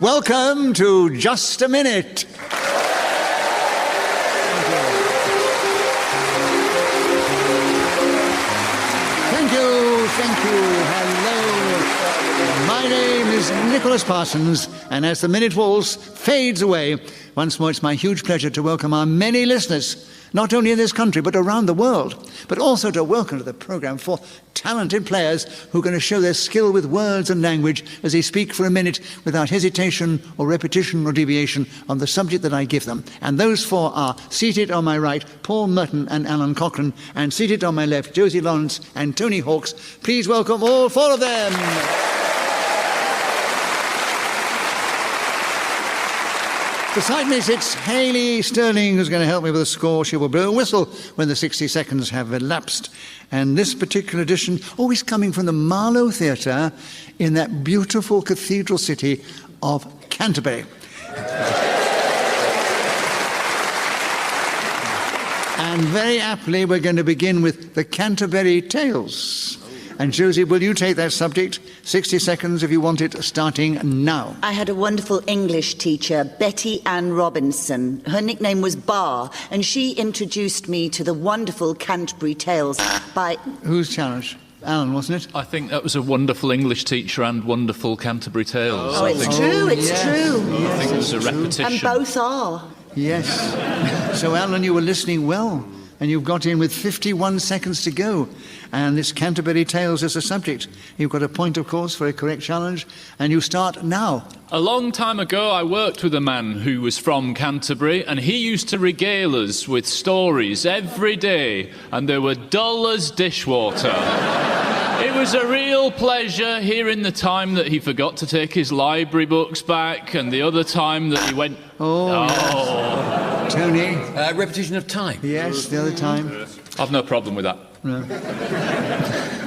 Welcome to Just a Minute. Thank you. Hello. My name is Nicholas Parsons, and as the Minute Waltz fades away, once more it's my huge pleasure to welcome our many listeners, not only in this country but around the world, but also to welcome to the programme four talented players who are going to show their skill with words and language as they speak for a minute without hesitation or repetition or deviation on the subject that I give them. And those four are seated on my right, Paul Merton and Alun Cochrane, and seated on my left, Josie Lawrence and Tony Hawkes. Please welcome all four of them. Beside me sits Hayley Sterling, who's going to help me with the score. She will blow a whistle when the 60 seconds have elapsed. And this particular edition, always coming from the Marlow Theatre in that beautiful cathedral city of Canterbury. And very aptly, we're going to begin with the Canterbury Tales. And Josie, will you take that subject? 60 seconds if you want it, starting now. I had a wonderful English teacher, Betty Ann Robinson. Her nickname was Bar, and she introduced me to the wonderful Canterbury Tales by... Whose challenge? Alun, wasn't it? I think that was a wonderful English teacher and wonderful Canterbury Tales. Oh, it's true. Yes. I think it was a repetition. And both are. Yes. So, Alun, you were listening well, and you've got in with 51 seconds to go. And this Canterbury Tales is the subject. You've got a point, of course, for a correct challenge, and you start now. A long time ago, I worked with a man who was from Canterbury, and he used to regale us with stories every day, and they were dull as dishwater. It was a real pleasure hearing the time that he forgot to take his library books back, and the other time that he went... Oh. Tony? Repetition of time. Yes, the other time. I've no problem with that. No.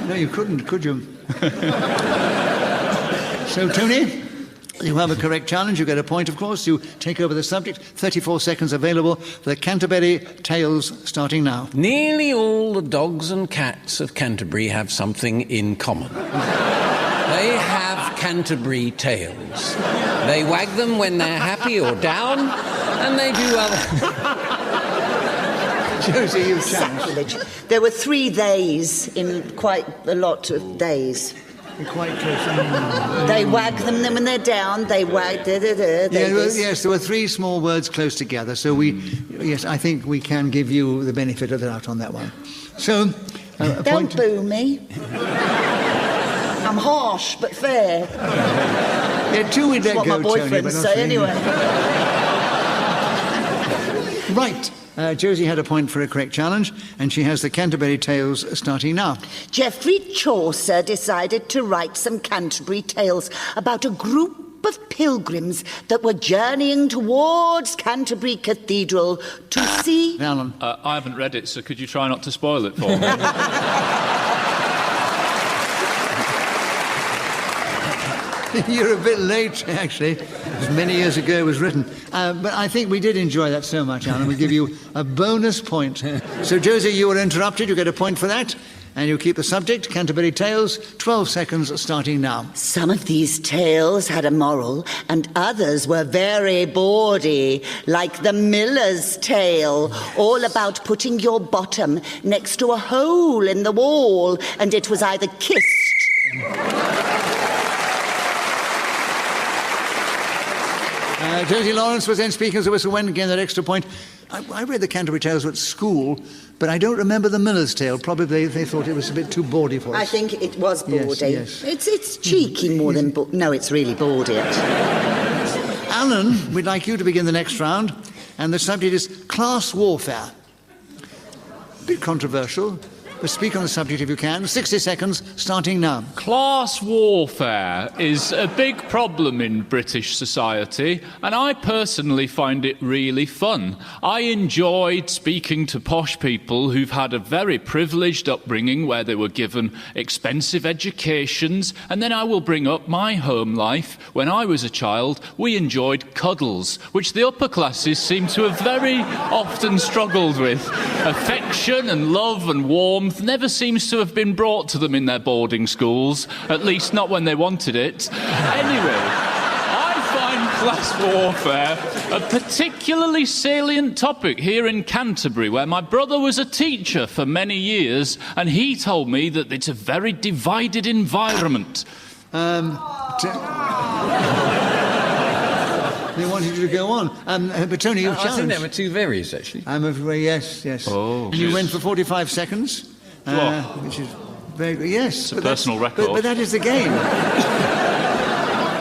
No, you couldn't, could you? So, Tony, you have a correct challenge. You get a point, of course. You take over the subject. 34 seconds available for the Canterbury Tales, starting now. Nearly all the dogs and cats of Canterbury have something in common. They have Canterbury tails. They wag them when they're happy or down, and they do other... Josie, you've challenged. Sacrilege. There were 3 theys in quite a lot of days. You're quite close. They wag them, then when they're down, they wag... Yes, there were 3 small words close together, so I think we can give you the benefit of the doubt on that one. So, Don't boo me. I'm harsh, but fair. Yeah, 2 we let go, That's what my Tony, boyfriends say, anyway. Right. Josie had a point for a correct challenge, and she has the Canterbury Tales starting now. Geoffrey Chaucer decided to write some Canterbury Tales about a group of pilgrims that were journeying towards Canterbury Cathedral to see... Alun. I haven't read it, so could you try not to spoil it for me? You're a bit late, actually. As many years ago it was written. But I think we did enjoy that so much, Alun. We'll give you a bonus point. So, Josie, you were interrupted. You get a point for that. And you keep the subject, Canterbury Tales, 12 seconds starting now. Some of these tales had a moral, and others were very bawdy, like the Miller's Tale, all about putting your bottom next to a hole in the wall, and it was either kissed... Josie Lawrence was then speaking as a whistle went, again that extra point. I read the Canterbury Tales at school, but I don't remember the Miller's Tale. Probably they thought it was a bit too bawdy for us. I think it was bawdy. Yes. It's cheeky more than... No, it's really bawdy. Alun, we'd like you to begin the next round, and the subject is class warfare. A bit controversial, but speak on the subject if you can. 60 seconds, starting now. Class warfare is a big problem in British society, and I personally find it really fun. I enjoyed speaking to posh people who've had a very privileged upbringing where they were given expensive educations, and then I will bring up my home life. When I was a child, we enjoyed cuddles, which the upper classes seem to have very often struggled with. Affection and love and warmth never seems to have been brought to them in their boarding schools, at least not when they wanted it. Anyway, I find class warfare, a particularly salient topic here in Canterbury, where my brother was a teacher for many years, and he told me that it's a very divided environment. They wanted you to go on. But Tony, you've I challenged. think there were two varies, actually. I'm afraid, yes. Oh. And you went for 45 seconds, which is very good. Yes. It's a personal record. But that is the game.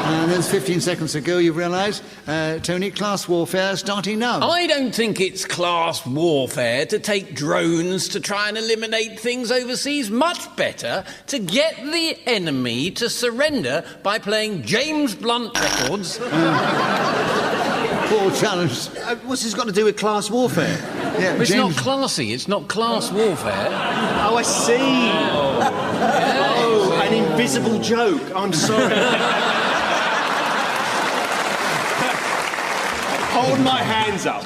And there's 15 seconds to go, you realise. Tony, class warfare starting now. I don't think it's class warfare to take drones to try and eliminate things overseas. Much better to get the enemy to surrender by playing James Blunt records. Paul challenged. What's this got to do with class warfare? Yeah, It's James- not classy, it's not class warfare. Oh, I see. Oh, an invisible joke. I'm sorry. Hold my hands up.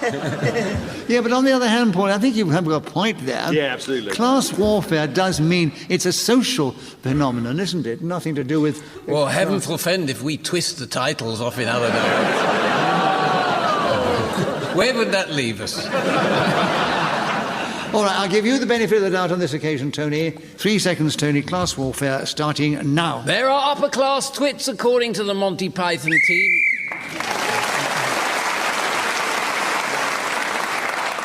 Yeah, but on the other hand, Paul, I think you have got a point there. Yeah, absolutely. Class warfare does mean it's a social phenomenon, isn't it? Nothing to do with... Well, heaven forfend if we twist the titles off in other directions. Where would that leave us? All right, I'll give you the benefit of the doubt on this occasion, Tony. 3 seconds, Tony. Class warfare starting now. There are upper-class twits, according to the Monty Python team.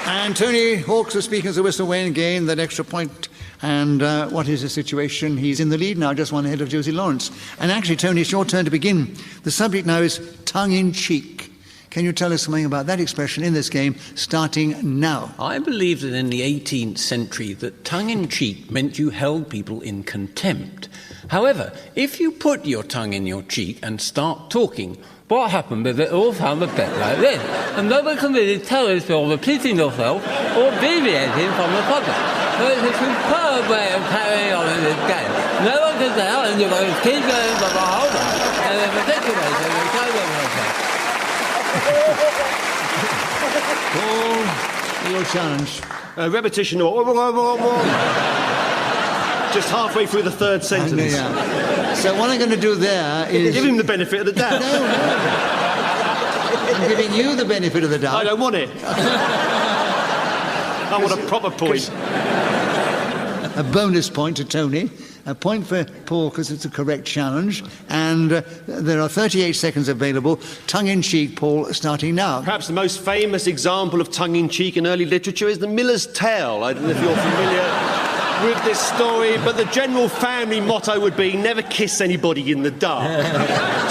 And Tony Hawks is speaking as the whistle Wayne gained that extra point. And what is the situation? He's in the lead now, just one ahead of Josie Lawrence. And actually, Tony, it's your turn to begin. The subject now is tongue-in-cheek. Can you tell us something about that expression in this game, starting now? I believe that in the 18th century that tongue-in-cheek meant you held people in contempt. However, if you put your tongue in your cheek and start talking, what happened is it all sounds a bit like this, and nobody can really tell if you're repeating yourself or deviating from the subject. So it's a superb way of carrying on in this game. No one can tell, and you're going to keep going for the whole time, and in particular, you can't go Paul, your challenge. Repetition. Just halfway through the third sentence. Yeah. So what I'm going to do there is... Give him the benefit of the doubt. No. I'm giving you the benefit of the doubt. I don't want it. I want a proper point. A bonus point to Tony, a point for Paul because it's a correct challenge, and there are 38 seconds available. Tongue-in-cheek, Paul, starting now. Perhaps the most famous example of tongue-in-cheek in early literature is the Miller's Tale. I don't know if you're familiar with this story, but the general family motto would be never kiss anybody in the dark.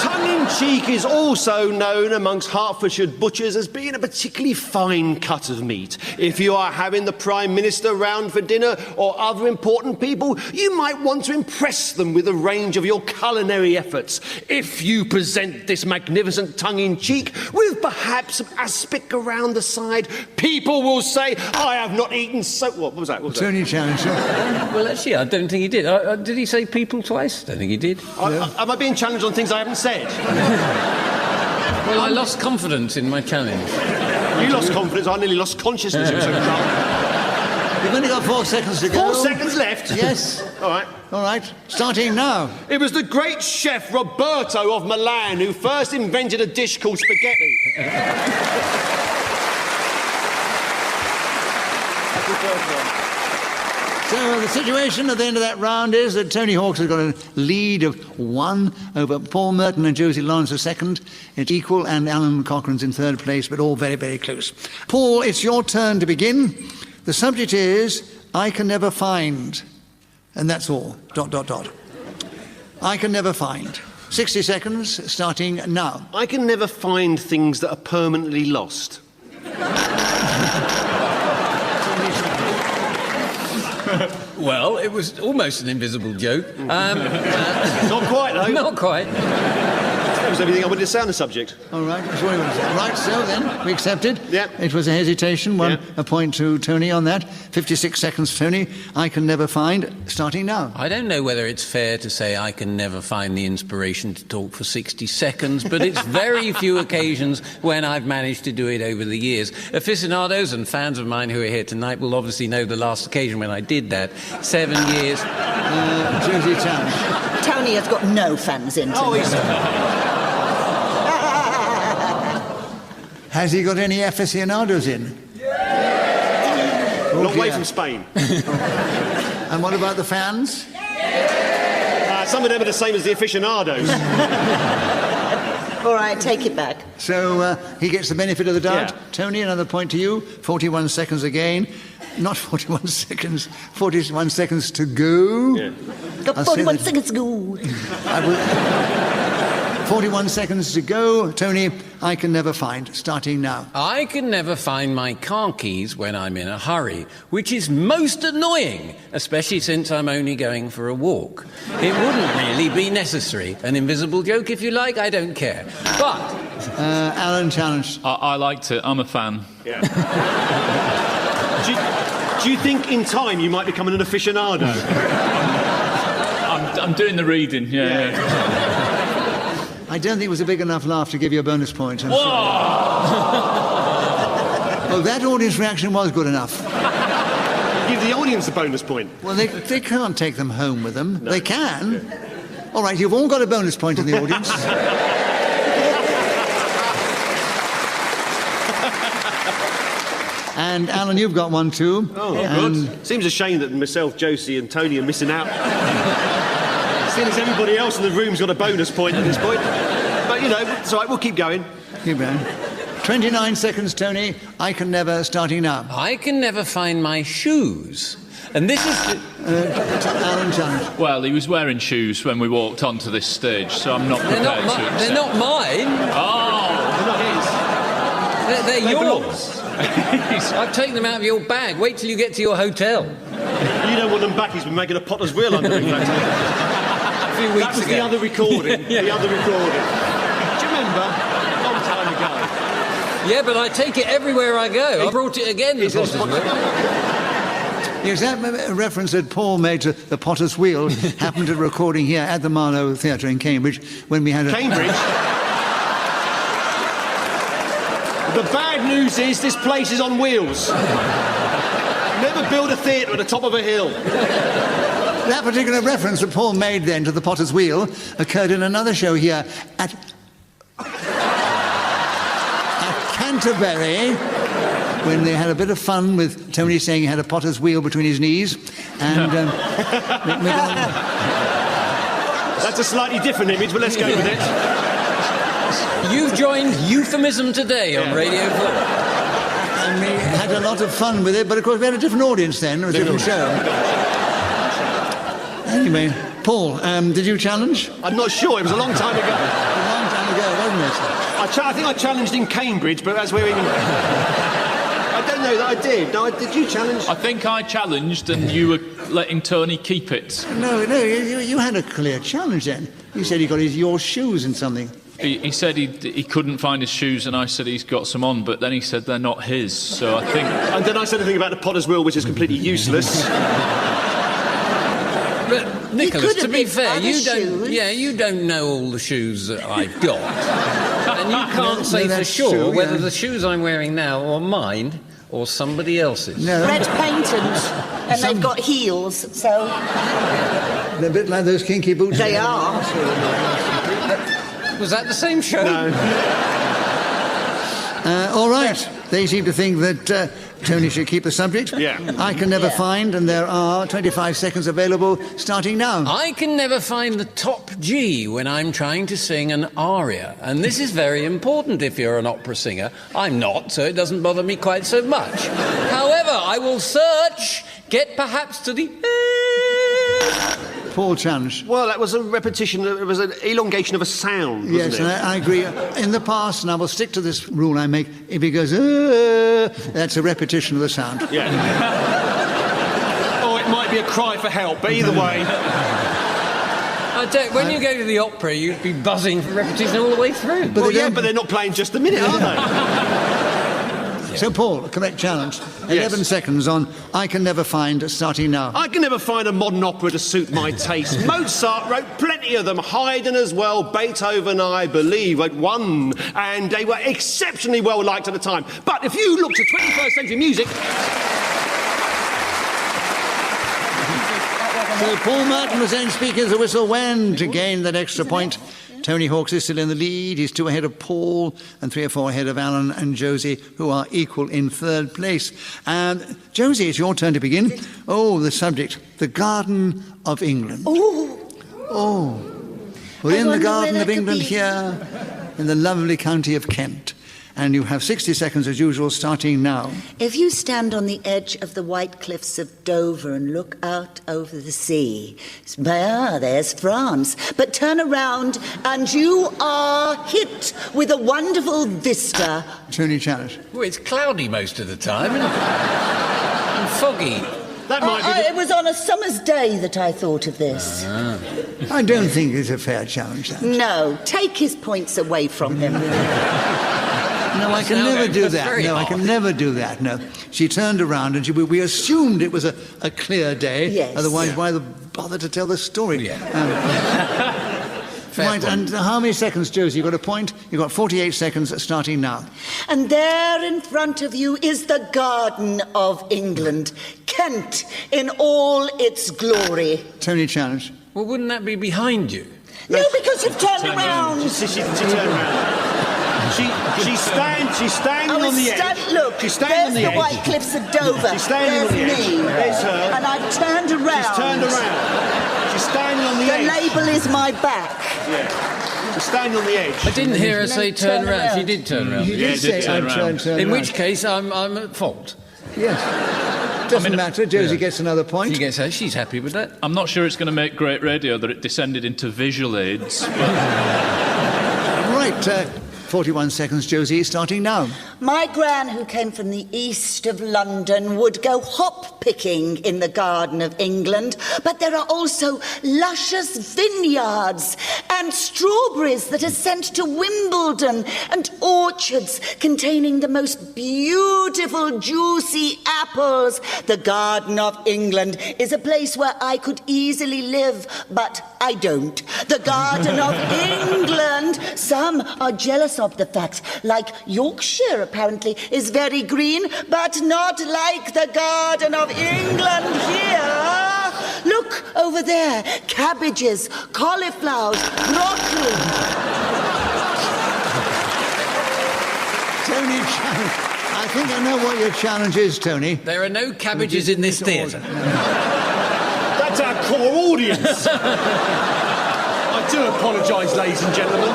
Tongue-in-cheek is also known amongst Hertfordshire butchers as being a particularly fine cut of meat. If you are having the Prime Minister round for dinner or other important people, you might want to impress them with a range of your culinary efforts. If you present this magnificent tongue-in-cheek with perhaps some aspic around the side, people will say, I have not eaten so... What was that? Tony challenge. Well, actually, I don't think he did. Did he say people twice? I don't think he did. Am I being challenged on things I haven't said? Well, I lost confidence in my challenge. You lost confidence, I nearly lost consciousness. It was so tough. You've only got 4 seconds to go. 4 seconds left? Yes. All right. All right, starting now. It was the great chef Roberto of Milan who first invented a dish called spaghetti. That's the first one. So the situation at the end of that round is that Tony Hawks has got a lead of 1 over Paul Merton and Josie Lawrence a second. It's equal, and Alun Cochrane's in third place, but all very, very close. Paul, it's your turn to begin. The subject is, I can never find. And that's all. ... I can never find. 60 seconds, starting now. I can never find things that are permanently lost. Well, it was almost an invisible joke. Not quite, though. Not quite. That was everything I wanted to say on the subject. All right, that's what you want to say. Right, so then, we accepted. Yeah. It was a hesitation, Yeah. a point to Tony on that. 56 seconds, Tony. I can never find, starting now. I don't know whether it's fair to say I can never find the inspiration to talk for 60 seconds, but it's very few occasions when I've managed to do it over the years. Aficionados and fans of mine who are here tonight will obviously know the last occasion when I did that. 7 years. Josie challenge. Tony has got no fans in tonight. Oh, he's... Has he got any aficionados in? Long way from Spain. And what about the fans? Some of them are the same as the aficionados. All right, take it back. So he gets the benefit of the doubt. Yeah. Tony, another point to you. 41 seconds again. Not 41 seconds. 41 seconds to go. Yeah. Got I'll say 41 that- seconds to go. 41 seconds to go. Tony, I can never find. Starting now. I can never find my car keys when I'm in a hurry, which is most annoying, especially since I'm only going for a walk. It wouldn't really be necessary. An invisible joke, if you like, I don't care. But Alun challenged. I liked it. I'm a fan. Yeah. do you think in time you might become an aficionado? I'm doing the reading, yeah. I don't think it was a big enough laugh to give you a bonus point. I'm Whoa! sorry. Well, that audience reaction was good enough. Give the audience a bonus point. Well, they can't take them home with them. No. They can. All right, you've all got a bonus point in the audience. And Alan, you've got one too. Oh, good. Seems a shame that myself, Josie and Tony are missing out. Seeing as everybody else in the room's got a bonus point at this point. But, you know, it's all right, we'll keep going. Keep going. 29 seconds, Tony. I can never, starting now. I can never find my shoes. And this is... Alan challenge. Well, he was wearing shoes when we walked onto this stage, so I'm not prepared to accept. They're not mine. Oh! They're not his. They're yours. I've taken them out of your bag. Wait till you get to your hotel. You don't want them back. He's been making a potter's wheel under him. A few weeks That was ago. the other recording. Yeah. The other recording. Do you remember? A long time ago. Yeah, but I take it everywhere I go. I brought it again. The potter's wheel. Yes, that reference that Paul made to the Potter's Wheel happened at a recording here at the Marlow Theatre in Cambridge when we had a... Cambridge? The bad news is this place is on wheels. Never build a theatre at the top of a hill. That particular reference that Paul made then to the Potter's Wheel occurred in another show here at Canterbury, when they had a bit of fun with Tony saying he had a potter's wheel between his knees. And That's a slightly different image, but let's go with it. You've joined Euphemism Today on Radio 4. and we had a lot of fun with it, but of course we had a different audience then, a different show. Anyway, Paul, did you challenge? I'm not sure, it was a long time ago. A long time ago, wasn't it? I think I challenged in Cambridge, but as we're in... I don't know that I did. No, did you challenge? I think I challenged and you were letting Tony keep it. No, you had a clear challenge then. You said he got your shoes in something. He said he couldn't find his shoes, and I said he's got some on, but then he said they're not his, so I think... And then I said a thing about the potter's wheel, which is completely useless. But Nicholas, could to have be been fair, other you don't. shoes. Yeah, you don't know all the shoes that I've got, and you can't say for that's sure true, whether yeah. the shoes I'm wearing now are mine or somebody else's. No, Red painted, and they've got heels, so they're a bit like those kinky boots. they are. Was that the same show? No. All right. They seem to think that Tony should keep the subject. Yeah. I can never find, and there are 25 seconds available starting now. I can never find the top G when I'm trying to sing an aria, and this is very important if you're an opera singer. I'm not, so it doesn't bother me quite so much. However, I will search, get perhaps to the... Paul challenge. Well, that was a repetition, it was an elongation of a sound, wasn't Yes, it? and I agree. In the past, and I will stick to this rule I make, if he goes, that's a repetition of the sound. Yeah. Or it might be a cry for help, but either way... I tell you, when you go to the opera, you'd be buzzing for repetition all the way through. Well, yeah, but they're not playing just a minute, are they? So, Paul, correct challenge. 11 seconds on I can never find, starting now. I can never find a modern opera to suit my taste. Mozart wrote plenty of them, Haydn as well, Beethoven, I believe, wrote one, and they were exceptionally well liked at the time. But if you look to 21st century music... So Paul Merton was then speaking as a whistle when to gain that extra point. Tony Hawks is still in the lead. He's 2 ahead of Paul and 3 or 4 ahead of Alun and Josie, who are equal in third place. Josie, it's your turn to begin. Oh, the subject, the Garden of England. Oh. We're in the Garden of England here in the lovely county of Kent. And you have 60 seconds as usual, starting now. If you stand on the edge of the white cliffs of Dover and look out over the sea, there's France. But turn around and you are hit with a wonderful vista. Tony challenge. Well, it's cloudy most of the time and foggy. That might be It was on a summer's day that I thought of this. I don't think it's a fair challenge, that. No, take his points away from him. No, I can never do that. No, I can never do that. No. She turned around and we assumed it was a clear day. Yes. Otherwise, why bother to tell the story? Yeah. Right, and how many seconds, Josie? You got a point? You've got 48 seconds starting now. And there in front of you is the Garden of England, Kent in all its glory. Tony challenge. Well, wouldn't that be behind you? No, because you've turned around. She turned around. She's standing on the edge. Look, She's standing on the there's the edge. white cliffs of Dover. She's standing on the There's edge. me. There's her. And I've turned around. She's turned around. She's standing on the The edge. label is my back. Yeah. She's standing on the edge. I didn't hear her say turn turn around. around. She did turn around. You did say turn around. turn In around. which case, I'm at fault. Yes. Doesn't matter. Josie gets another point. She gets her. She's happy with that. I'm not sure it's going to make great radio that it descended into visual aids. Right, 41 seconds, Josie, starting now. My gran, who came from the east of London, would go hop-picking in the Garden of England, but there are also luscious vineyards and strawberries that are sent to Wimbledon and orchards containing the most beautiful, juicy apples. The Garden of England is a place where I could easily live, but I don't. The Garden of England, some are jealous of the fact, like Yorkshire apparently is very green, but not like the Garden of England here. Look over there, cabbages, cauliflowers, broccoli. Tony, I think I know what your challenge is, Tony. There are no cabbages in this theatre. That's our core audience. I do apologise, ladies and gentlemen.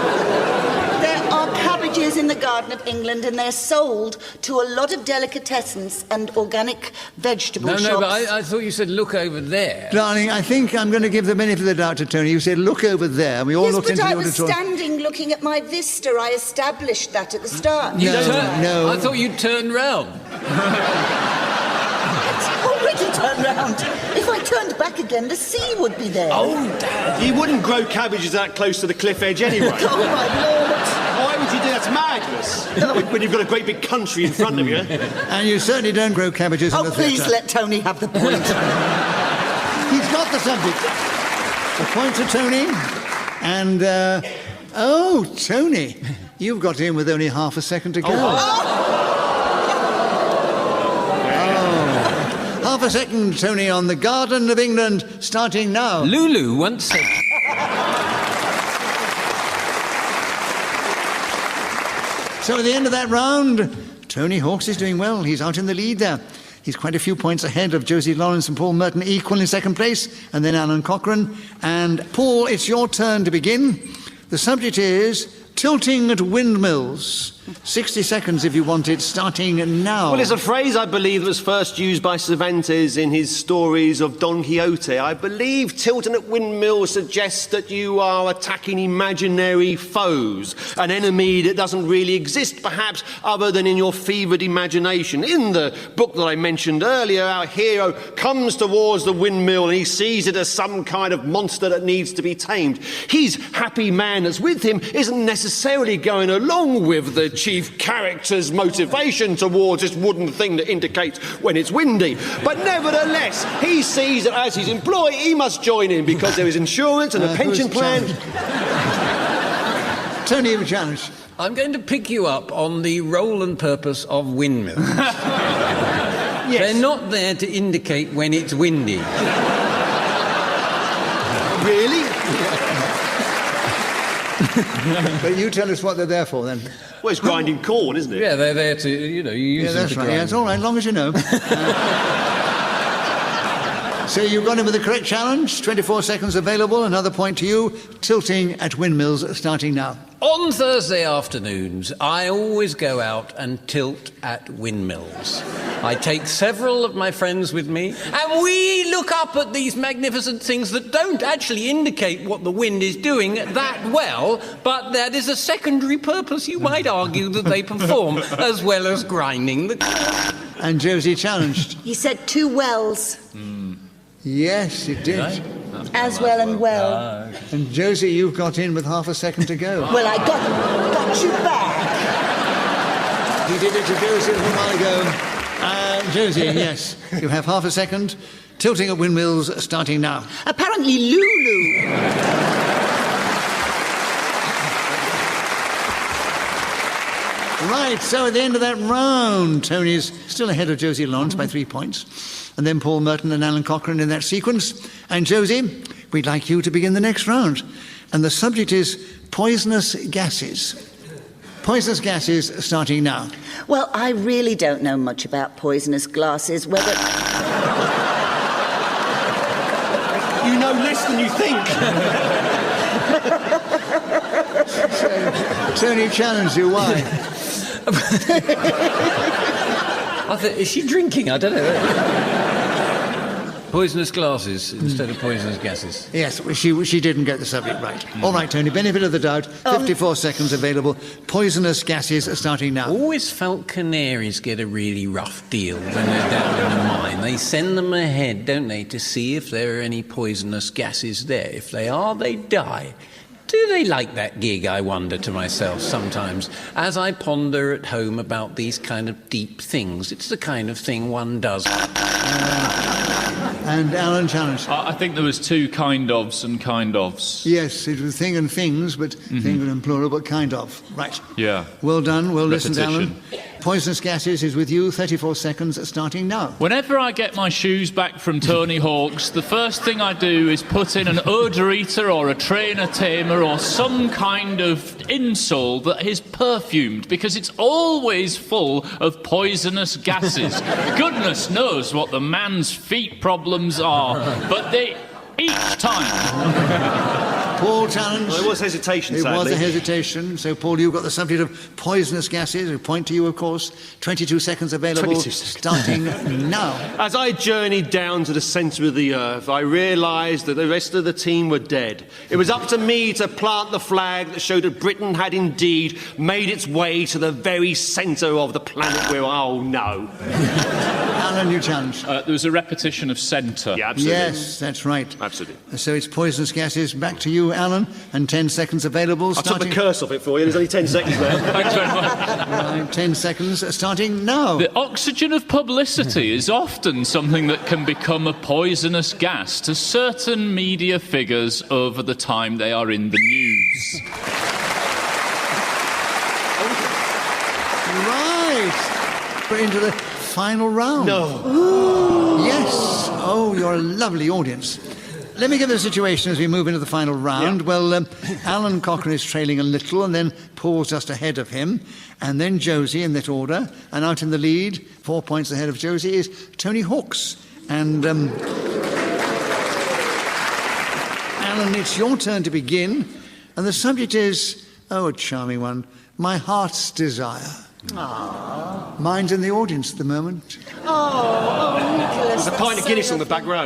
There are cabbages in the Garden of England, and they're sold to a lot of delicatessens and organic vegetable shops. No, but I thought you said look over there. Darling, I think I'm going to give the benefit of the doubt to Tony. You said, look over there. We all Yes, looked but into I the was auditorium. standing looking at my vista. I established that at the start. No. I thought you'd turn round. It's already turned round. If I turned back again, the sea would be there. Oh, Dad. You wouldn't grow cabbages that close to the cliff edge anyway. Oh, my Lord. Why would you do that? That's madness. When you've got a great big country in front of you. And you certainly don't grow cabbages in Oh, the please theatre. let Tony have the point. He's got the subject. The point to Tony. And, Tony, you've got in with only half a second to go. Half a second, Tony, on the Garden of England, starting now. Lulu once said... So at the end of that round, Tony Hawks is doing well. He's out in the lead there. He's quite a few points ahead of Josie Lawrence and Paul Merton, equal in second place, and then Alun Cochrane. And Paul, it's your turn to begin. The subject is tilting at windmills. 60 seconds if you want it, starting now. Well, it's a phrase I believe that was first used by Cervantes in his stories of Don Quixote. I believe tilting at windmills suggests that you are attacking imaginary foes, an enemy that doesn't really exist, perhaps, other than in your fevered imagination. In the book that I mentioned earlier, our hero comes towards the windmill and he sees it as some kind of monster that needs to be tamed. His happy man that's with him isn't necessarily going along with the chief character's motivation towards this wooden thing that indicates when it's windy. But nevertheless, he sees that as his employee, he must join in because there is insurance and a pension plan. Tony, you have a challenge. I'm going to pick you up on the role and purpose of windmills. Yes. They're not there to indicate when it's windy. Really? But you tell us what they're there for, then. Well, it's grinding corn, isn't it? Yeah, they're there to, you use Yeah, them that's to right. grind. Yeah, it's all right, as long as you know. So you've gone in with the correct challenge. 24 seconds available. Another point to you. Tilting at Windmills, starting now. On Thursday afternoons, I always go out and tilt at Windmills. I take several of my friends with me, and we look up at these magnificent things that don't actually indicate what the wind is doing that well, but that is a secondary purpose, you might argue, that they perform, as well as grinding the... And Josie challenged. He said 2 wells. Yes, it did. As well and well. And Josie, you've got in with half a second to go. Well, I got you back. He did it to Josie a little while ago. Josie, yes, you have half a second. Tilting at Windmills, starting now. Apparently Lulu. Right, so at the end of that round, Tony's still ahead of Josie Lawrence by 3 points. And then Paul Merton and Alun Cochrane in that sequence. And Josie, we'd like you to begin the next round. And the subject is poisonous gases. Poisonous gases, starting now. Well, I really don't know much about poisonous gases, whether... You know less than you think. Tony challenged you, why? I thought, is she drinking? I don't know. Poisonous glasses instead of poisonous gases. Yes, she didn't get the subject right. All right, Tony, benefit of the doubt. 54 seconds available. Poisonous gases are starting now. Always felt canaries get a really rough deal when they're down in the mine. They send them ahead, don't they, to see if there are any poisonous gases there. If they are, they die. Do they like that gig, I wonder to myself sometimes, as I ponder at home about these kind of deep things. It's the kind of thing one does. And Alun challenged. I think there was 2 kind ofs and kind ofs. Yes, it was thing and things, but thing and plural, but kind of. Right. Yeah. Well done, well listened, Alun. Repetition. Poisonous gases is with you. 34 seconds starting now. Whenever I get my shoes back from Tony Hawk's, the first thing I do is put in an odour eater or a trainer tamer or some kind of insole that is perfumed, because it's always full of poisonous gases. Goodness knows what the man's feet problems are, but they... each time. Paul challenged. Well, there was hesitation, It was sadly. a hesitation. So, Paul, you've got the subject of poisonous gases. A point to you, of course. 22 seconds available. 22 seconds. Starting now. As I journeyed down to the centre of the earth, I realised that the rest of the team were dead. It was up to me to plant the flag that showed that Britain had indeed made its way to the very centre of the planet where, oh no. Alun, you challenged. There was a repetition of centre. Yeah, absolutely. Yes, that's right. Absolutely. So it's poisonous gases. Back to you, Alun, and 10 seconds available. I took the curse off it for you. There's only 10 seconds left. Thanks very much. Right, 10 seconds starting now. The oxygen of publicity is often something that can become a poisonous gas to certain media figures over the time they are in the news. Right. We're into the final round. No. Yes. Oh, you're a lovely audience. Let me give the situation as we move into the final round. Yeah. Well, Alun Cochrane is trailing a little, and then Paul's just ahead of him, and then Josie in that order. And out in the lead, 4 points ahead of Josie, is Tony Hawks. And Alun, it's your turn to begin, and the subject is, oh, a charming one, my heart's desire. Aww. Mine's in the audience at the moment. Oh, Nicholas. There's a pint of Guinness on the back row.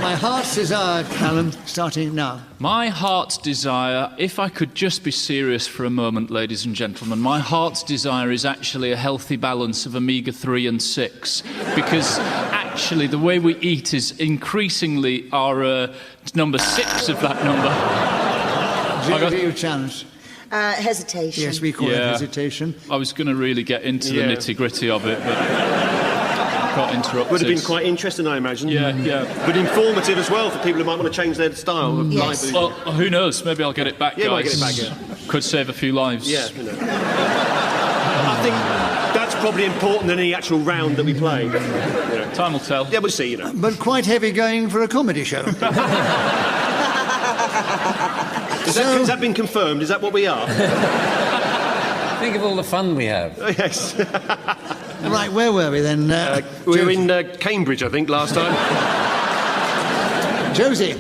My heart's desire, Alun, starting now. My heart's desire, if I could just be serious for a moment, ladies and gentlemen, my heart's desire is actually a healthy balance of omega-3 and 6, because actually the way we eat is increasingly our number 6 of that number. Josie, you challenged. Hesitation. Yes, we call it hesitation. I was going to really get into the nitty-gritty of it, but got interrupted. Would have been quite interesting, I imagine. Yeah. But informative as well for people who might want to change their style of Yes. life. Well, who knows? Maybe I'll get it back, Yeah, guys. might get it back, yeah. Could save a few lives. Yeah, you know. I think that's probably important than any actual round that we play. You know. Time will tell. Yeah, we'll see, you know. But quite heavy going for a comedy show. Has that been confirmed? Is that what we are? Think of all the fun we have. Oh, yes. Right, where were we then? We were in Cambridge, I think, last time. Josie,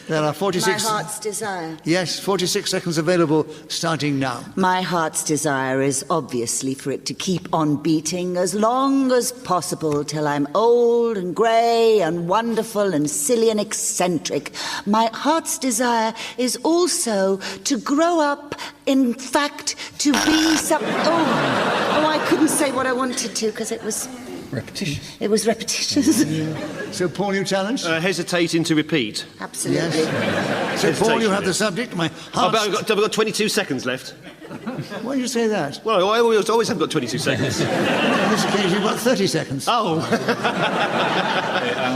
there are 46... My heart's desire. Yes, 46 seconds available, starting now. My heart's desire is obviously for it to keep on beating as long as possible till I'm old and grey and wonderful and silly and eccentric. My heart's desire is also to grow up, in fact, to be some... Oh, I couldn't say what I wanted to because it was... Repetitious. It was repetitious. So, Paul, you challenge? Hesitating to repeat. Absolutely. Yes. So, Paul, you have the subject. My heart... I've got 22 seconds left. Why do you say that? Well, I always have got 22 seconds. On this occasion, you've got 30 seconds. Oh.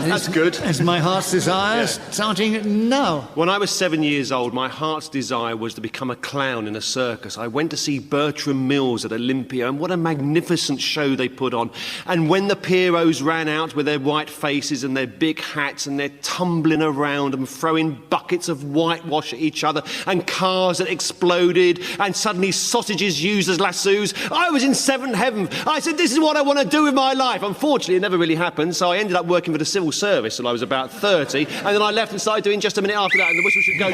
That's good. It's my heart's desire, starting now. When I was 7 years old, my heart's desire was to become a clown in a circus. I went to see Bertram Mills at Olympia, and what a magnificent show they put on. And when the Pierrots ran out with their white faces and their big hats, and they're tumbling around and throwing buckets of whitewash at each other, and cars that exploded, and suddenly sausages used as lassos, I was in seventh heaven. I said, this is what I want to do with my life. Unfortunately, it never really happened, so I ended up working for the civil service till I was about 30, and then I left and started doing Just a Minute after that, and the whistle should go.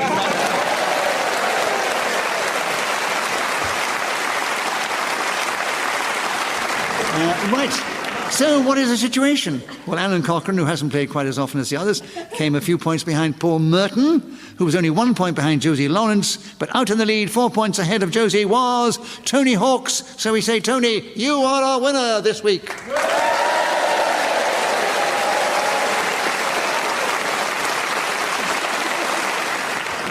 Right. So, what is the situation? Well, Alan Cochrane, who hasn't played quite as often as the others, came a few points behind Paul Merton, who was only 1 point behind Josie Lawrence, but out in the lead, 4 points ahead of Josie was Tony Hawks. So we say, Tony, you are our winner this week.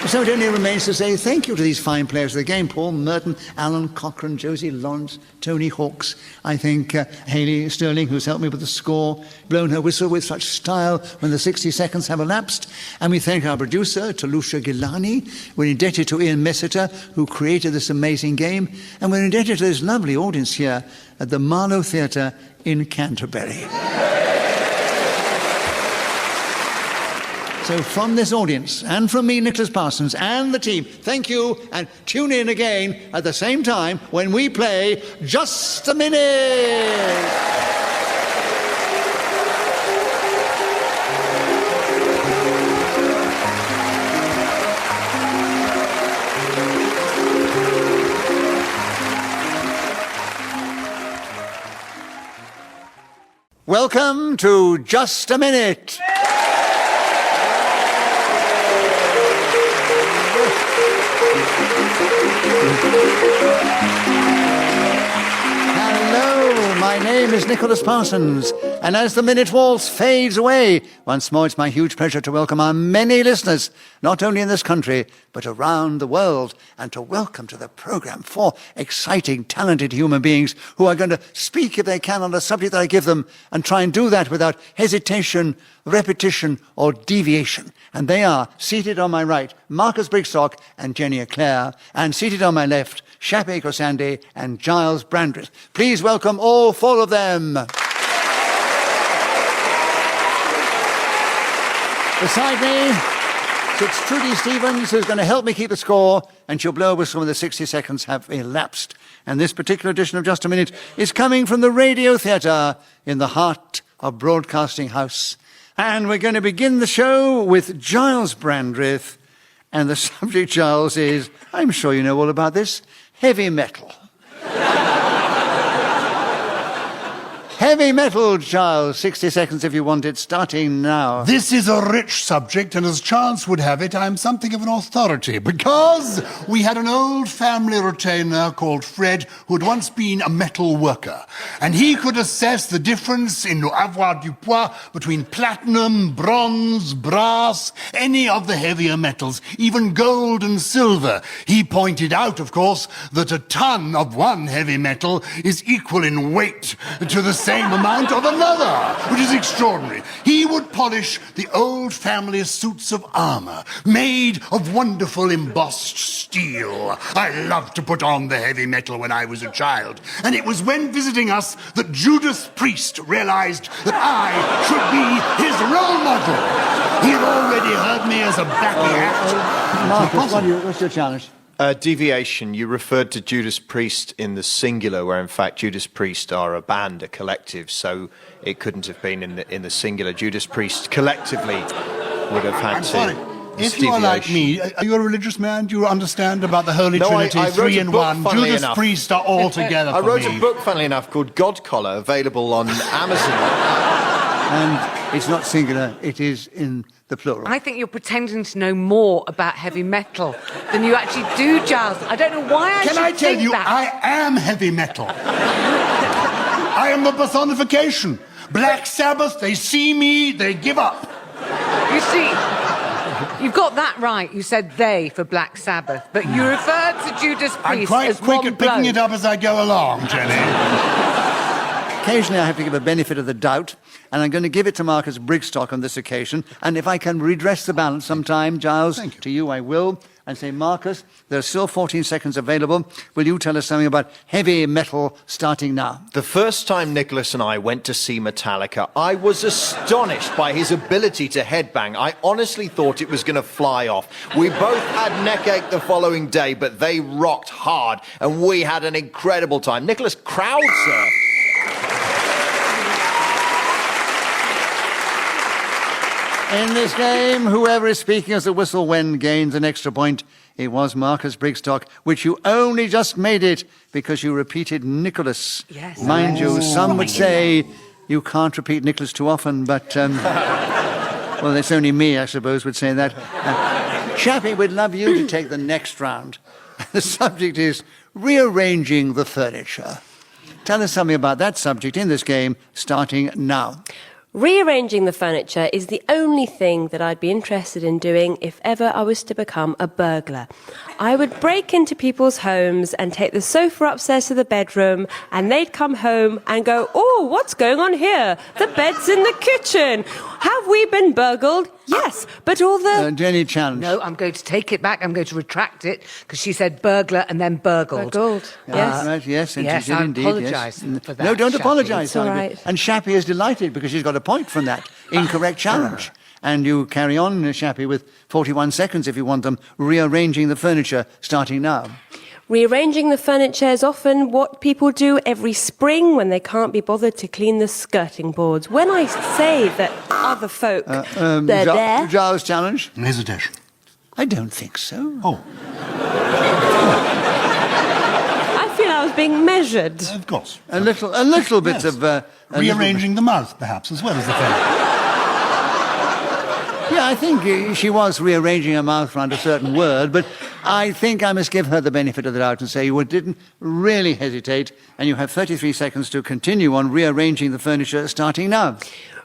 So it only remains to say thank you to these fine players of the game, Paul Merton, Alan Cochrane, Josie Lawrence, Tony Hawks. I think Hayley Sterling, who's helped me with the score, blown her whistle with such style when the 60 seconds have elapsed. And we thank our producer, Talusha Gilani. We're indebted to Ian Messiter, who created this amazing game. And we're indebted to this lovely audience here at the Marlow Theatre in Canterbury. So from this audience, and from me, Nicholas Parsons, and the team, thank you, and tune in again at the same time when we play Just a Minute! Welcome to Just a Minute! Hello, my name is Nicholas Parsons, and as the minute waltz fades away, once more it's my huge pleasure to welcome our many listeners, not only in this country, but around the world, and to welcome to the programme 4 exciting, talented human beings who are going to speak, if they can, on the subject that I give them, and try and do that without hesitation, repetition, or deviation. And they are, seated on my right, Marcus Brigstocke and Jenny Eclair, and seated on my left, Shappi Khorsandi and Gyles Brandreth. Please welcome all 4 of them. Beside me sits Trudy Stevens, who's going to help me keep the score, and she'll blow a whistle when the 60 seconds have elapsed. And this particular edition of Just a Minute is coming from the Radio Theatre in the heart of Broadcasting House. And we're going to begin the show with Gyles Brandreth, and the subject, Gyles, is, I'm sure you know all about this, heavy metal. Heavy metal, Gyles. 60 seconds if you want it, starting now. This is a rich subject, and as chance would have it, I'm something of an authority, because we had an old family retainer called Fred, who had once been a metal worker, and he could assess the difference in avoir du poids between platinum, bronze, brass, any of the heavier metals, even gold and silver. He pointed out, of course, that a ton of one heavy metal is equal in weight to the same amount of another, which is extraordinary. He would polish the old family suits of armor, made of wonderful embossed steel. I loved to put on the heavy metal when I was a child, and it was when visiting us that Judas Priest realized that I should be his role model. He had already heard me as a backing act. Marcus, what's your challenge? Deviation. You referred to Judas Priest in the singular, where in fact Judas Priest are a band, a collective, so it couldn't have been in the singular. Judas Priest collectively would have had I'm sorry. If you are deviation. like me, are you a religious man? Do you understand about the Holy Trinity, I wrote three a in book, one? funnily Judas enough. Priest are all together I for wrote me. a book, funnily enough, called God Collar, available on Amazon. And it's not singular, it is in the plural. I think you're pretending to know more about heavy metal than you actually do, Gyles. I don't know why I Can should I tell think you, that. I am heavy metal. I am the personification. Black Sabbath, they see me, they give up. You see, you've got that right. You said they for Black Sabbath, but you referred to Judas I'm Priest quite as quick one at picking bloke. it up as I go along, Jenny. Occasionally I have to give a benefit of the doubt, and I'm going to give it to Marcus Brigstocke on this occasion. And if I can redress the balance sometime, Gyles, to you I will, and say, Marcus, there are still 14 seconds available. Will you tell us something about heavy metal starting now? The first time Nicholas and I went to see Metallica, I was astonished by his ability to headbang. I honestly thought it was going to fly off. We both had neckache the following day, but they rocked hard, and we had an incredible time. Nicholas crowd surfed. In this game, whoever is speaking as the whistle when gains an extra point. It was Marcus Brigstocke, which you only just made it because you repeated Nicholas. Yes. Mind you, some would say you can't repeat Nicholas too often, but, well, it's only me, I suppose, would say that. Shappi, we'd love you to take the next round. The subject is rearranging the furniture. Tell us something about that subject in this game, starting now. Rearranging the furniture is the only thing that I'd be interested in doing if ever I was to become a burglar. I would break into people's homes and take the sofa upstairs to the bedroom, and they'd come home and go, "Oh, what's going on here? The bed's in the kitchen. Have we been burgled?" Yes, but all the... Jenny, challenge. No, I'm going to take it back. I'm going to retract it because she said burglar and then burgled. Burgled, yes. Right, yes, and Yes, she did I indeed. apologise Yes. for that, No, don't Shappi. apologise. It's all darling. right. And Shappi is delighted because she's got a point from that incorrect challenge. And you carry on, Shappi, with 41 seconds if you want them, rearranging the furniture, starting now. Rearranging the furniture is often what people do every spring when they can't be bothered to clean the skirting boards. When I say that other folk, they're there... Gyles, challenge? Hesitation. I don't think so. Oh, I feel I was being measured. of course. A little bit Yes. of... a little Rearranging the mouth, perhaps, as well as the furniture. Yeah, I think she was rearranging her mouth around a certain word, but I think I must give her the benefit of the doubt and say you didn't really hesitate, and you have 33 seconds to continue on rearranging the furniture, starting now.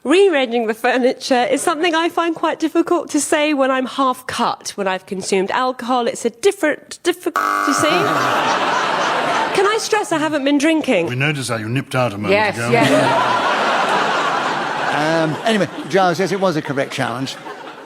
Rearranging the furniture is something I find quite difficult to say when I'm half cut, when I've consumed alcohol. It's a difficult, you see? Can I stress I haven't been drinking? We noticed how you nipped out a moment Yes, ago. yes. Anyway, Gyles, yes, it was a correct challenge.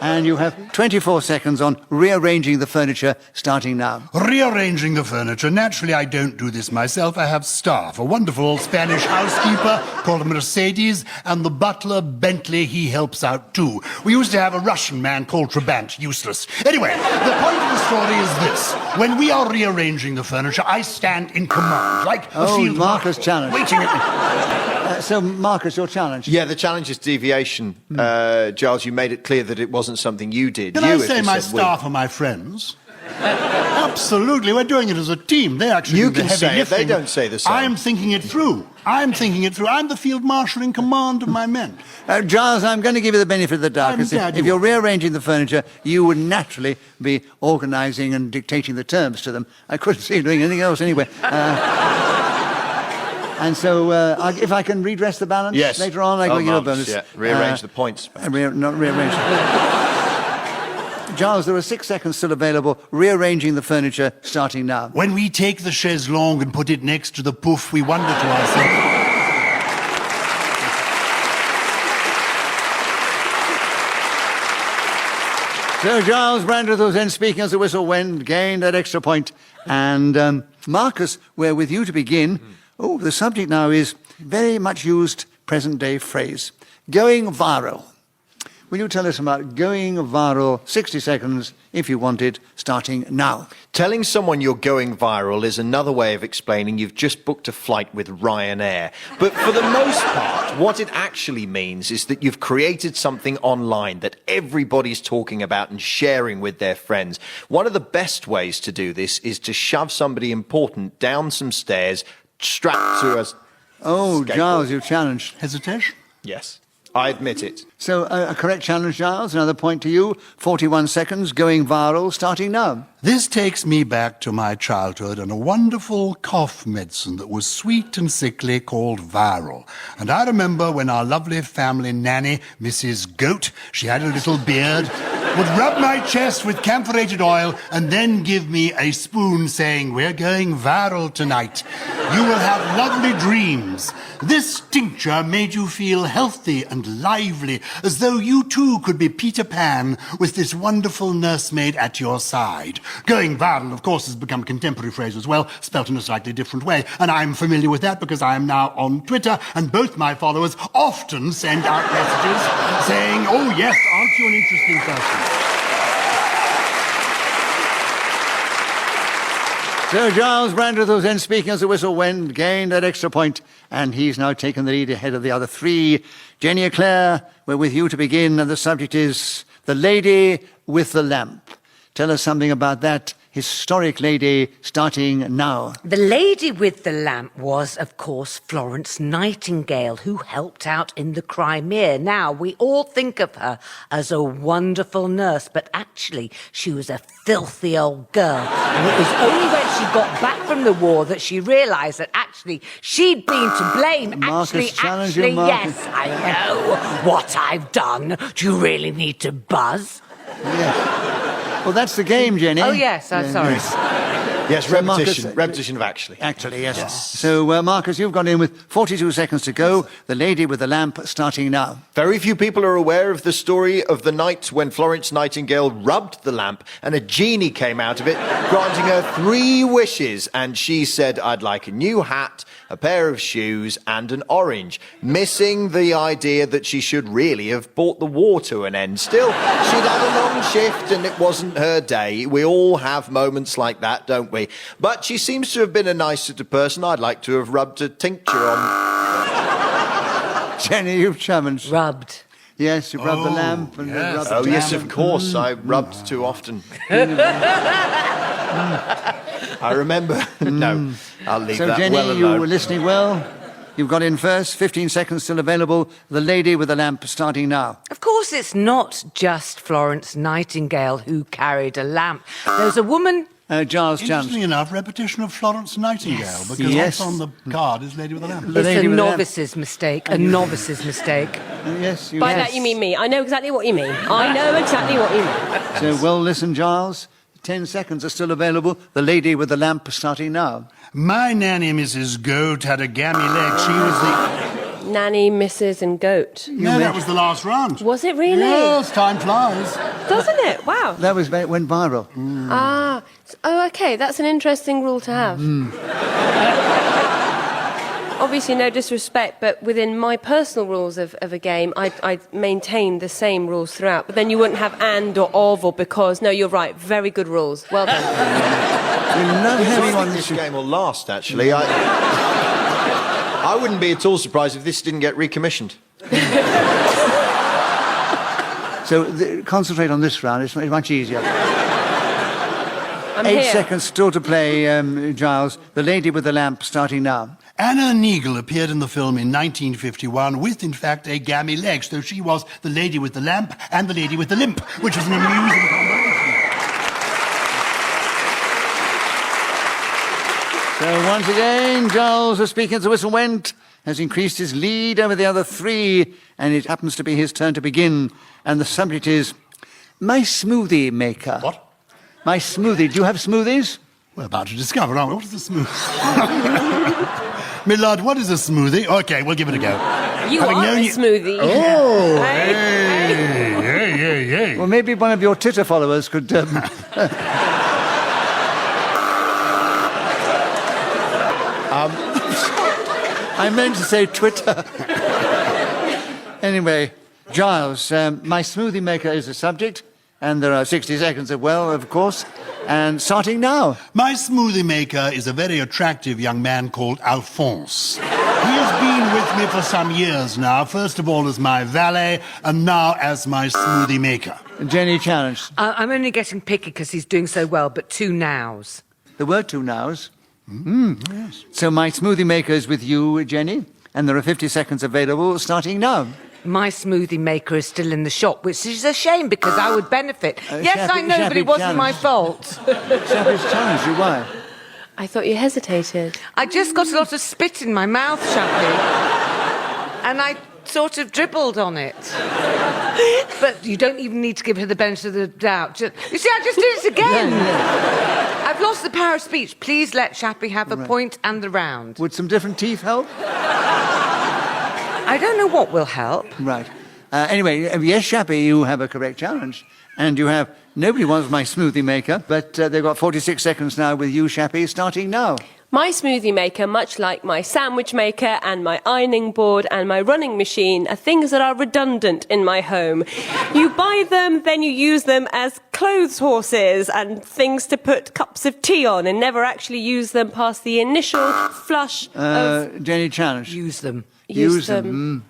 And you have 24 seconds on rearranging the furniture, starting now. Rearranging the furniture. Naturally, I don't do this myself. I have staff. A wonderful Spanish housekeeper called Mercedes, and the butler, Bentley, he helps out too. We used to have a Russian man called Trabant, useless. Anyway, the point of the story is this. When we are rearranging the furniture, I stand in command, like a field Marcus marshal, challenge. waiting at me. So, Marcus, your challenge. Yeah, the challenge is deviation. Gyles, you made it clear that it wasn't something you did. Can you, I if say you my said we. staff are my friends? Absolutely, we're doing it as a team. They actually You do the can heavy say it, they lifting. don't say the same. I'm thinking it through. I'm the field marshal in command of my men. Giles, I'm going to give you the benefit of the doubt. I'm 'Cause glad if you you're are. rearranging the furniture, you would naturally be organising and dictating the terms to them. I couldn't see you doing anything else anyway. And so, if I can redress the balance Yes. later on, I got you a marvellous, bonus. Yeah, rearrange the points. Not rearrange. Giles, there are 6 seconds still available. Rearranging the furniture, starting now. When we take the chaise longue and put it next to the poof, we wonder to ourselves... So Gyles, Brandreth, who was then speaking as the whistle went, gained that extra point. And Marcus, we're with you to begin. Oh, the subject now is very much used present-day phrase, going viral. Will you tell us about going viral? 60 seconds, if you want it, starting now. Telling someone you're going viral is another way of explaining you've just booked a flight with Ryanair. But for the most part, what it actually means is that you've created something online that everybody's talking about and sharing with their friends. One of the best ways to do this is to shove somebody important down some stairs, strapped to a... Oh, skateboard. Gyles, you've challenged. Hesitation? Yes, I admit it. So a correct challenge, Gyles. Another point to you. 41 seconds, going viral, starting now. This takes me back to my childhood and a wonderful cough medicine that was sweet and sickly called Viral. And I remember when our lovely family nanny, Mrs. Goat, she had a little beard, would rub my chest with camphorated oil and then give me a spoon saying, "We're going viral tonight. You will have lovely dreams." This tincture made you feel healthy and lively, as though you too could be Peter Pan with this wonderful nursemaid at your side. Going viral, of course, has become a contemporary phrase as well, spelt in a slightly different way. And I'm familiar with that because I am now on Twitter, and both my followers often send out messages saying, "Oh yes, aren't you an interesting person?" So Gyles, Brandreth, who was then speaking as the whistle went, gained that extra point, and he's now taken the lead ahead of the other three. Jenny Eclair, we're with you to begin, and the subject is The Lady with the Lamp. Tell us something about that historic lady, starting now. The lady with the lamp was, of course, Florence Nightingale, who helped out in the Crimea. Now, we all think of her as a wonderful nurse, but actually, she was a filthy old girl. And it was only when she got back from the war that she realised that actually she'd been to blame. Marcus, challenge you, Marcus. Yes, I know what I've done. Do you really need to buzz? Yeah. Well, that's the game, Jenny. Oh, yes, I'm sorry. Yes, So repetition. Marcus, repetition of actually. Actually, yes. So, Marcus, you've gone in with 42 seconds to go. The Lady with the Lamp, starting now. Very few people are aware of the story of the night when Florence Nightingale rubbed the lamp and a genie came out of it, granting her 3 wishes. And she said, "I'd like a new hat, a pair of shoes and an orange," missing the idea that she should really have brought the war to an end. Still, she'd had a long shift and it wasn't her day. We all have moments like that, don't we? But she seems to have been a nice sort of person. I'd like to have rubbed a tincture on... Jenny, you've challenged. Rubbed. Yes, you rubbed the lamp. And yes. rubbed Oh, the yes, lamp. of course. I rubbed too often. I remember. No, I'll leave So, that Jenny, well you alone. were listening well. You've got in first. 15 seconds still available. The Lady with the Lamp, starting now. Of course, it's not just Florence Nightingale who carried a lamp. There's a woman... Gyles, challenge. Interestingly enough, repetition of Florence Nightingale, because Yes. what's on the card is Lady with the Lamp. The It's Lady a with the Lamp. novice's mistake. A novice's mistake. Yes, you By yes. that you mean me. I know exactly what you mean. I know exactly what you mean. So, well, listen, Gyles. 10 seconds are still available. The Lady with the Lamp, starting now. My nanny, Mrs. Goat, had a gammy leg. She was the... Nanny, Mrs. and Goat. No, that was the last round. Was it really? Yes, time flies. Doesn't it? Wow. That was it went viral. Ah. Oh, okay. That's an interesting rule to have. Obviously, no disrespect, but within my personal rules of a game, I'd maintain the same rules throughout. But then you wouldn't have and or of or because. No, you're right. Very good rules. Well done. We love having on This this. game will last, actually. I wouldn't be at all surprised if this didn't get recommissioned. So concentrate on this round. It's much easier. I'm 8 here. seconds still to play, Gyles. The Lady with the Lamp, starting now. Anna Neagle appeared in the film in 1951 with, in fact, a gammy leg, so she was the Lady with the Lamp and the Lady with the Limp, which was an amusing combination. So once again, Gyles, as speaking as the whistle went, has increased his lead over the other 3, and it happens to be his turn to begin. And the subject is my smoothie maker. What? My smoothie. Do you have smoothies? We're about to discover, aren't we? What is a smoothie? Milord, what is a smoothie? Okay, we'll give it a go. You Having are known a you- smoothie. Oh, Hey, hey, hey, hey, hey. Well, maybe one of your Twitter followers could... I meant to say Twitter. Anyway, Gyles, my smoothie maker is the subject, and there are 60 seconds of course, and starting now. My smoothie maker is a very attractive young man called Alphonse. He has been with me for some years now, first of all as my valet, and now as my smoothie maker. Jenny challenged. I'm only getting picky because he's doing so well, but 2 nows. There were 2 nows. Yes. So my smoothie maker is with you, Jenny, and there are 50 seconds available, starting now. My smoothie maker is still in the shop, which is a shame because I would benefit. Yes, Shappi, I know, but it wasn't my fault. Shappi's challenged you, why? I thought you hesitated. I just got a lot of spit in my mouth, Shappi, and I sort of dribbled on it. But you don't even need to give her the benefit of the doubt. You see, I just did it again. I've lost the power of speech. Please let Shappi have a point and the round. Would some different teeth help? I don't know what will help. Right. Anyway, yes, Shappi, you have a correct challenge. And you have... Nobody wants my smoothie maker, but they've got 46 seconds now with you, Shappi, starting now. My smoothie maker, much like my sandwich maker and my ironing board and my running machine, are things that are redundant in my home. You buy them, then you use them as clothes horses and things to put cups of tea on and never actually use them past the initial flush of... Jenny challenge. Use them. Use them,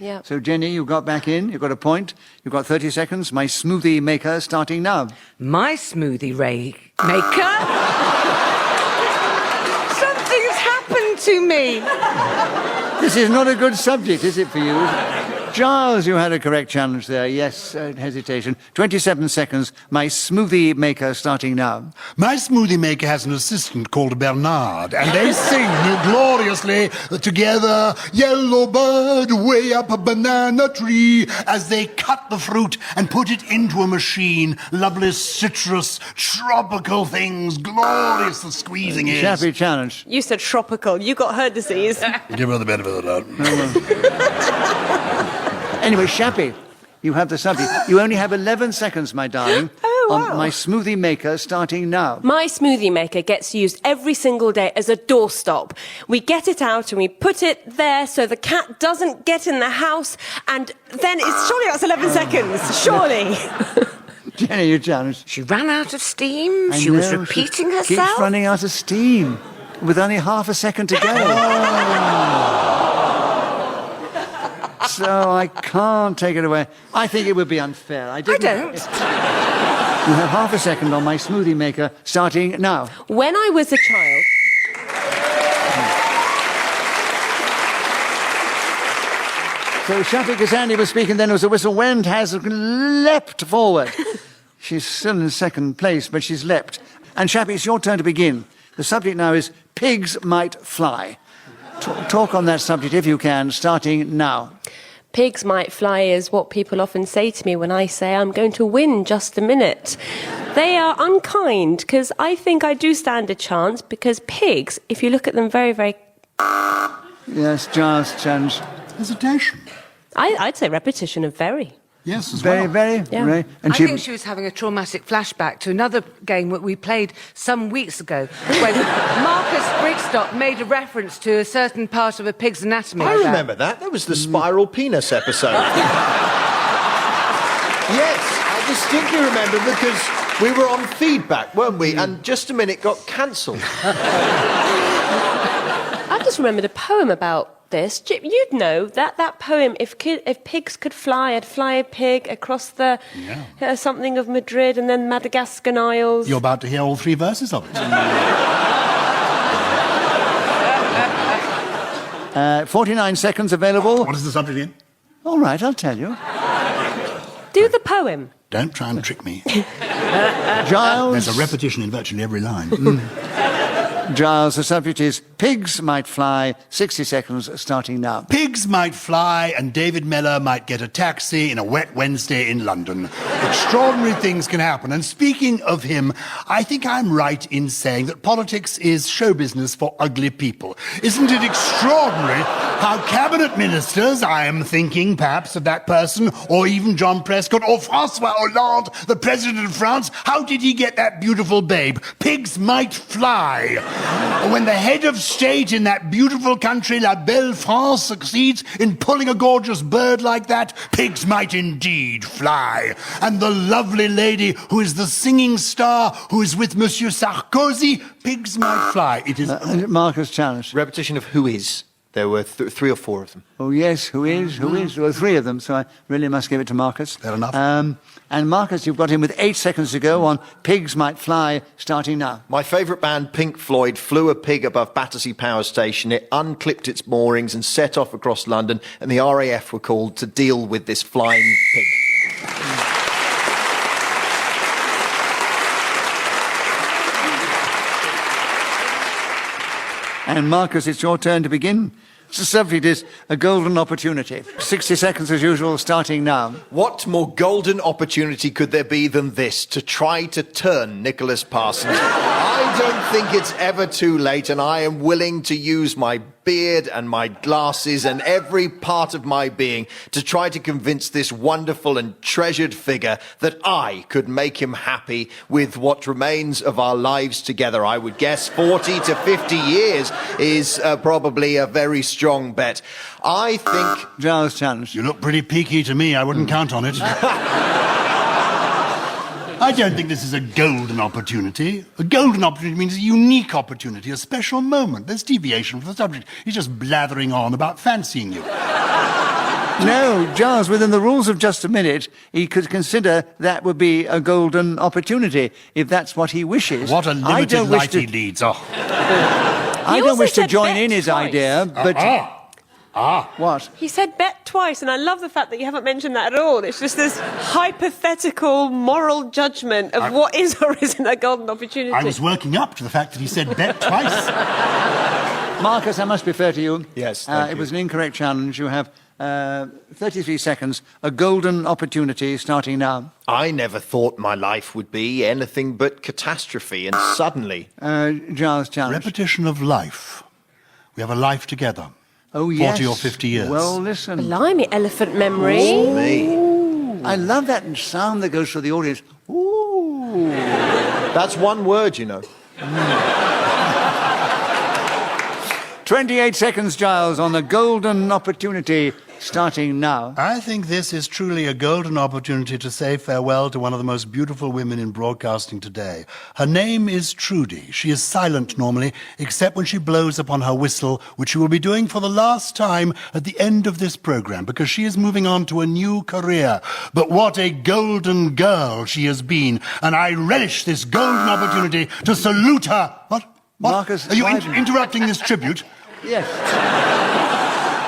yeah. So, Jenny, you got back in. You've got a point. You've got 30 seconds. My smoothie maker starting now. My smoothie maker? Something's happened to me. This is not a good subject, is it, for you? Gyles, you had a correct challenge there. Yes, hesitation. 27 seconds. My smoothie maker starting now. My smoothie maker has an assistant called Bernard, and they sing gloriously together, Yellow bird way up a banana tree, as they cut the fruit and put it into a machine. Lovely citrus, tropical things, glorious the squeezing is. Shappi challenge. You said tropical. You got her disease. Give her the benefit of the doubt. Anyway, Shappi, you have the subject. You only have 11 seconds, my darling. Oh, wow. On my smoothie maker starting now. My smoothie maker gets used every single day as a doorstop. We get it out and we put it there so the cat doesn't get in the house, and then surely that's 11 seconds. Surely. Jenny, you challenged. She ran out of steam. She was repeating herself. Keeps running out of steam with only half a second to go. So I can't take it away. I think it would be unfair. I don't. You have half a second on my smoothie maker, starting now. When I was a child... So Shappi Khorsandi was speaking, then there was a whistle. Wend has leapt forward. She's still in second place, but she's leapt. And Shappi, it's your turn to begin. The subject now is pigs might fly. Talk on that subject if you can, starting now. Pigs might fly is what people often say to me when I say I'm going to win just a minute. They are unkind because I think I do stand a chance because pigs, if you look at them very, very... Yes, Gyles challenge. Hesitation. I'd say repetition of very. Yes, as Very, well. very. Yeah. Right. And I think she was having a traumatic flashback to another game that we played some weeks ago when Marcus Brigstocke made a reference to a certain part of a pig's anatomy. I remember that. That was the spiral penis episode. Yes, I distinctly remember because we were on feedback, weren't we? And Just a Minute got cancelled. I just remembered a poem about this. Chip, you'd know that poem, if pigs could fly, I'd fly a pig across the something of Madrid and then Madagascar Isles. You're about to hear all 3 verses of it. 49 seconds available. What is the subject again? All right, I'll tell you. Do the poem. Don't try and trick me. Gyles. There's a repetition in virtually every line. Gyles, the subject is pigs might fly. 60 seconds starting now. Pigs might fly and David Mellor might get a taxi in a wet Wednesday in London. Extraordinary things can happen. And speaking of him, I think I'm right in saying that politics is show business for ugly people. Isn't it extraordinary How cabinet ministers, I am thinking perhaps of that person, or even John Prescott, or François Hollande, the president of France, how did he get that beautiful babe? Pigs might fly. When the head of state in that beautiful country, La Belle France, succeeds in pulling a gorgeous bird like that, pigs might indeed fly. And the lovely lady who is the singing star, who is with Monsieur Sarkozy, pigs might fly. It is... Marcus challenge. Repetition of who is. There were 3 or 4 of them. Oh, yes, who is? There were 3 of them, so I really must give it to Marcus. Fair enough. And Marcus, you've got him with 8 seconds to go on Pigs Might Fly, starting now. My favourite band, Pink Floyd, flew a pig above Battersea Power Station. It unclipped its moorings and set off across London, and the RAF were called to deal with this flying pig. And Marcus, it's your turn to begin. The subject is a golden opportunity. 60 seconds as usual, starting now. What more golden opportunity could there be than this, to try to turn Nicholas Parsons? I don't think it's ever too late, and I am willing to use my beard and my glasses and every part of my being to try to convince this wonderful and treasured figure that I could make him happy with what remains of our lives together. I would guess 40 to 50 years is probably a very strong bet. I think... Gyles challenge. You look pretty peaky to me. I wouldn't count on it. I don't think this is a golden opportunity. A golden opportunity means a unique opportunity, a special moment. There's deviation from the subject. He's just blathering on about fancying you. No, Gyles, within the rules of just a minute, he could consider that would be a golden opportunity, if that's what he wishes. What a limited life he leads. Oh. I don't wish to join in his idea, but... What? He said bet twice, and I love the fact that you haven't mentioned that at all. It's just this hypothetical moral judgment of what is or isn't a golden opportunity. I was working up to the fact that he said bet twice. Marcus, I must be fair to you. Yes, it was an incorrect challenge. You have 33 seconds, a golden opportunity starting now. I never thought my life would be anything but catastrophe, and suddenly... Gyles challenge. Repetition of life. We have a life together. Oh, yes. 40 or 50 years. Well, listen. Blimey, elephant memory. Me. I love that sound that goes through the audience. Ooh. That's one word, you know. 28 seconds, Gyles, on the golden opportunity starting now. I think this is truly a golden opportunity to say farewell to one of the most beautiful women in broadcasting today. Her name is Trudy. She is silent normally, except when she blows upon her whistle, which she will be doing for the last time at the end of this program, because she is moving on to a new career. But what a golden girl she has been, and I relish this golden opportunity to salute her. What? Marcus, are you interrupting this tribute? Yes.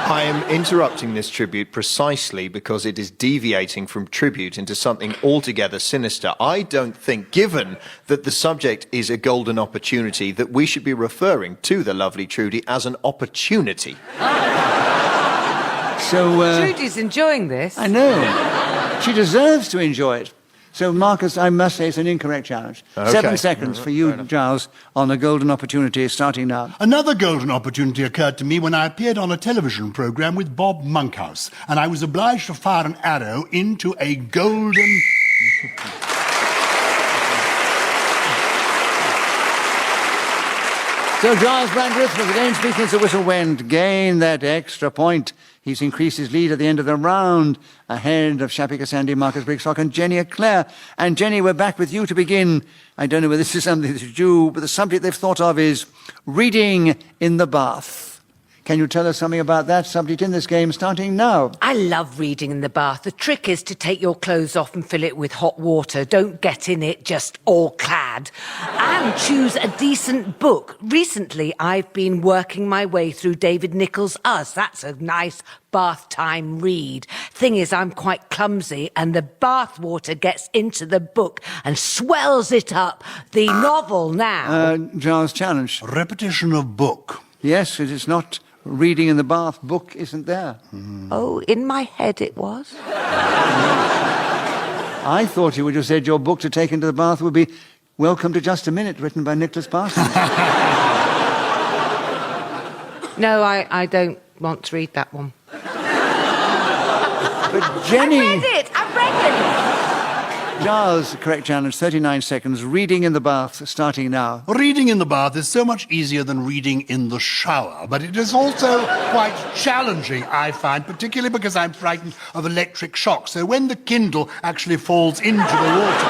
I am interrupting this tribute precisely because it is deviating from tribute into something altogether sinister. I don't think, given that the subject is a golden opportunity, that we should be referring to the lovely Trudy as an opportunity. So, Trudy's enjoying this. I know. She deserves to enjoy it. So, Marcus, I must say it's an incorrect challenge. Okay. 7 seconds for you, Gyles, on the golden opportunity starting now. Another golden opportunity occurred to me when I appeared on a television program with Bob Monkhouse, and I was obliged to fire an arrow into a golden... So Gyles Brandreth, with the game speaking as the whistle went, gained that extra point. He's increased his lead at the end of the round, ahead of Shappi, Khorsandi, Marcus Brigstocke and Jenny Eclair. And Jenny, we're back with you to begin. I don't know whether this is something that you do, but the subject they've thought of is reading in the bath. Can you tell us something about that subject in this game, starting now? I love reading in the bath. The trick is to take your clothes off and fill it with hot water. Don't get in it just all clad. And choose a decent book. Recently, I've been working my way through David Nicholls' Us. That's a nice bath time read. Thing is, I'm quite clumsy, and the bath water gets into the book and swells it up. The novel now. Gyles challenge. Repetition of book. Yes, it is not reading in the bath. Book isn't there. Oh, in my head it was. I thought you would have said your book to take into the bath would be Welcome to Just a Minute, written by Nicholas Parsons. No, I don't want to read that one. But Jenny... I've read it! Giles, correct challenge, 39 seconds. Reading in the bath, starting now. Reading in the bath is so much easier than reading in the shower, but it is also quite challenging, I find, particularly because I'm frightened of electric shock. So when the Kindle actually falls into the water,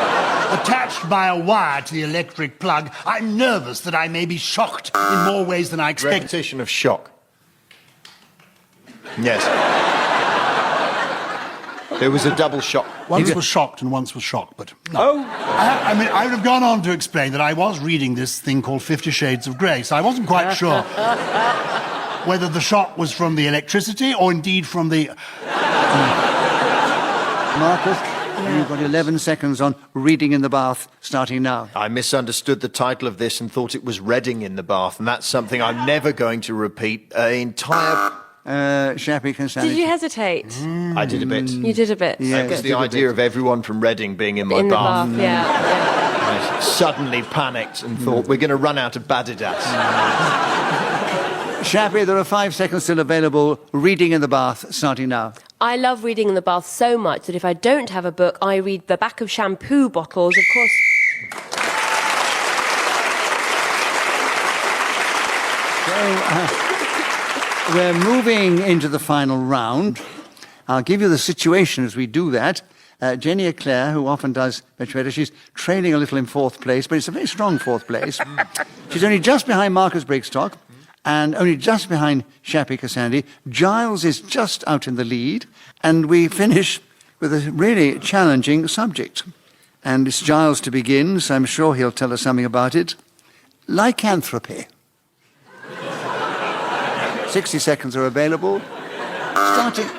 attached by a wire to the electric plug, I'm nervous that I may be shocked in more ways than I expect. Repetition of shock. Yes. There was a double shock. Once was shocked and once was shocked, but no. Oh. I mean, I would have gone on to explain that I was reading this thing called 50 Shades of Grey, so I wasn't quite sure whether the shock was from the electricity or indeed from the... Marcus, you've got 11 seconds on Reading in the Bath, starting now. I misunderstood the title of this and thought it was Reading in the Bath, and that's something I'm never going to repeat. Shappi, Khorsandi. Did you hesitate? I did a bit. You did a bit. Yeah. It was the idea of everyone from Reading being in my In the bath. bath, yeah. I suddenly panicked and thought, we're going to run out of Badidas. Shappi, there are 5 seconds still available. Reading in the Bath, starting now. I love reading in the bath so much that if I don't have a book, I read the back of shampoo bottles, of course. We're moving into the final round. I'll give you the situation as we do that. Jenny Eclair, who often does much better, she's trailing a little in 4th place, but it's a very strong 4th place. She's only just behind Marcus Brigstocke and only just behind Shappi Khorsandi. Gyles is just out in the lead, and we finish with a really challenging subject. And it's Gyles to begin, so I'm sure he'll tell us something about it. Lycanthropy. 60 seconds are available. Starting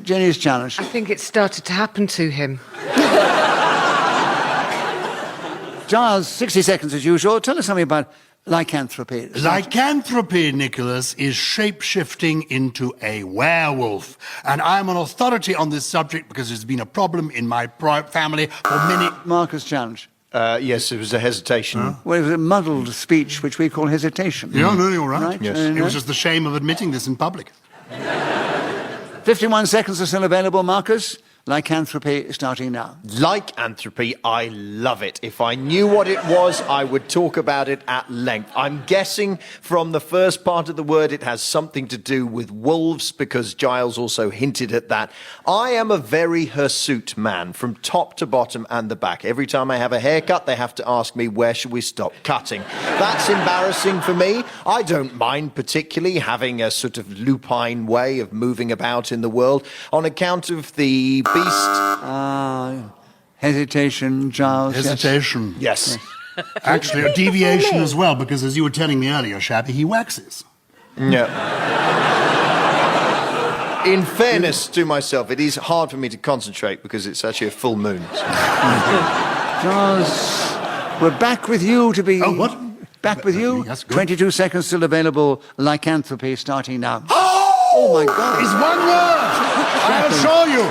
Jenny's challenge. I think it started to happen to him. Giles, 60 seconds as usual. Tell us something about lycanthropy. Lycanthropy, Nicholas, is shape-shifting into a werewolf. And I'm an authority on this subject because it's been a problem in my family for many... Marcus' challenge. Yes, it was a hesitation. Well, it was a muddled speech, which we call hesitation. Yeah, no, you're right. Yes. It was just the shame of admitting this in public. 51 seconds are still available, Marcus. Lycanthropy starting now. Lycanthropy, I love it. If I knew what it was, I would talk about it at length. I'm guessing from the first part of the word it has something to do with wolves, because Gyles also hinted at that. I am a very hirsute man, from top to bottom and the back. Every time I have a haircut, they have to ask me, where should we stop cutting? That's embarrassing for me. I don't mind particularly having a sort of lupine way of moving about in the world on account of the beast. Hesitation, Giles. Hesitation. Yes. Actually, a deviation as well, because as you were telling me earlier, Shappi, he waxes. Yeah. In fairness to myself, it is hard for me to concentrate because it's actually a full moon. Giles, we're back with you to be... Oh, what? Back with you. That's good. 22 seconds still available. Lycanthropy starting now. Oh, my God. It's one word! I assure you,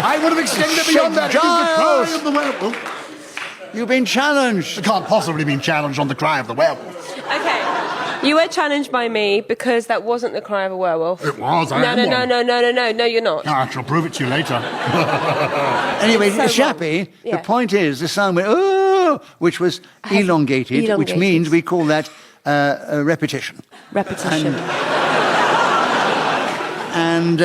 I would have extended beyond that. It is the cry of the werewolf. You've been challenged. It can't possibly be challenged on the cry of the werewolf. Okay. You were challenged by me because that wasn't the cry of a werewolf. It was. I No, am no, one. no, no, no, no, no, no, you're not. I shall prove it to you later. Anyway, So Shappi, wrong. Yeah. the point is, the sound went, oh, which was elongated, which means we call that a repetition. Repetition. And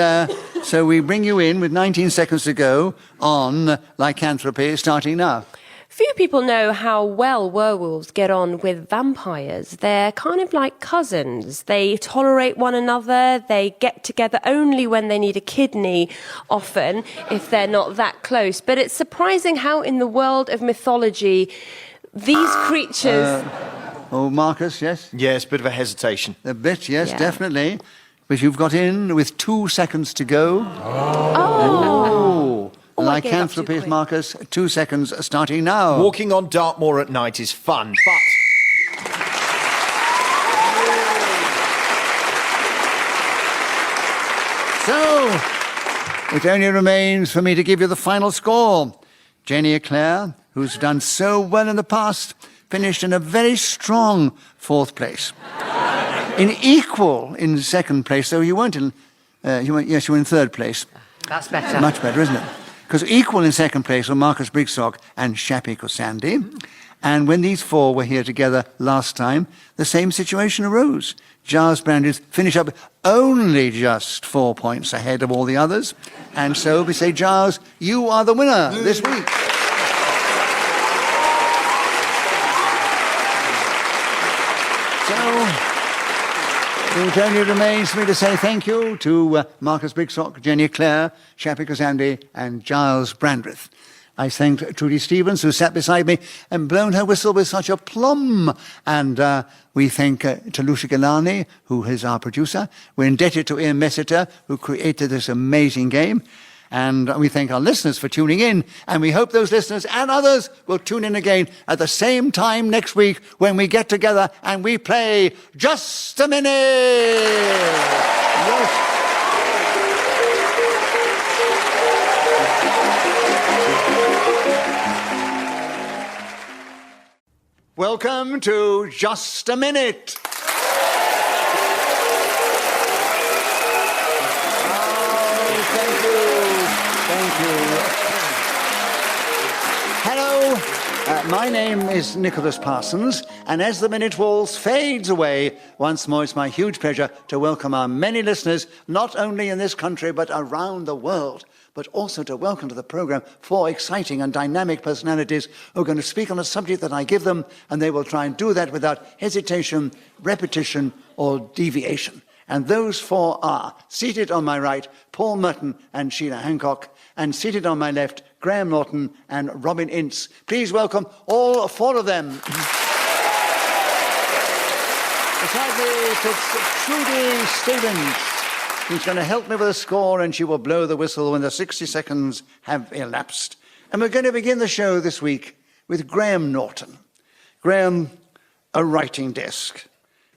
so we bring you in with 19 seconds to go on lycanthropy, starting now. Few people know how well werewolves get on with vampires. They're kind of like cousins. They tolerate one another. They get together only when they need a kidney, often, if they're not that close. But it's surprising how in the world of mythology, these creatures... Oh, Marcus, yes? Yes, bit of a hesitation. A bit, yes, Yeah. definitely. But you've got in with 2 seconds to go. Oh! I gave up too Lycanthropy, quick. Marcus, 2 seconds starting now. Walking on Dartmoor at night is fun, but... So, it only remains for me to give you the final score. Jenny Eclair, who's done so well in the past, finished in a very strong 4th place. In equal in second place, though you weren't in... you were in third place. That's better. Much better, isn't it? Because equal in second place were Marcus Brigstocke and Shappi Khorsandi. And when these four were here together last time, the same situation arose. Gyles Brandreth finished up only just 4 points ahead of all the others. And so we say, Gyles, you are the winner this week. So, it only remains for me to say thank you to Marcus Brigstocke, Jenny Eclair, Shappi Khorsandi, and Gyles Brandreth. I thank Trudy Stevens, who sat beside me and blown her whistle with such aplomb. And we thank Talusha Galani, who is our producer. We're indebted to Ian Messiter, who created this amazing game. And we thank our listeners for tuning in. And we hope those listeners and others will tune in again at the same time next week when we get together and we play Just a Minute. Yes. Welcome to Just a Minute. Thank you. Hello, my name is Nicholas Parsons, and as the minute waltz fades away, once more it's my huge pleasure to welcome our many listeners, not only in this country but around the world, but also to welcome to the program four exciting and dynamic personalities who are going to speak on a subject that I give them, and they will try and do that without hesitation, repetition, or deviation. And those four are, seated on my right, Paul Merton and Sheila Hancock, and seated on my left, Graham Norton and Robin Ince. Please welcome all four of them. Beside me sits Trudy Stevens, who's going to help me with a score, and she will blow the whistle when the 60 seconds have elapsed. And we're going to begin the show this week with Graham Norton. Graham, a writing desk.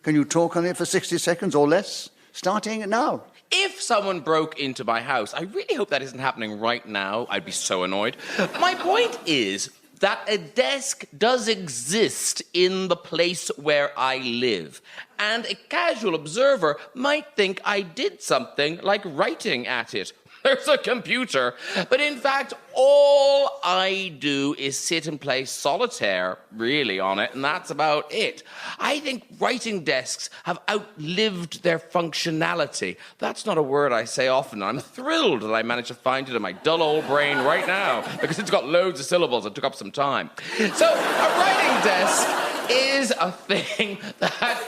Can you talk on it for 60 seconds or less? Starting now. If someone broke into my house, I really hope that isn't happening right now. I'd be so annoyed. My point is that a desk does exist in the place where I live. And a casual observer might think I did something like writing at it. There's a computer. But in fact, all I do is sit and play solitaire, really, on it, and that's about it. I think writing desks have outlived their functionality. That's not a word I say often. I'm thrilled that I managed to find it in my dull old brain right now, because it's got loads of syllables and took up some time. So, a writing desk is a thing that...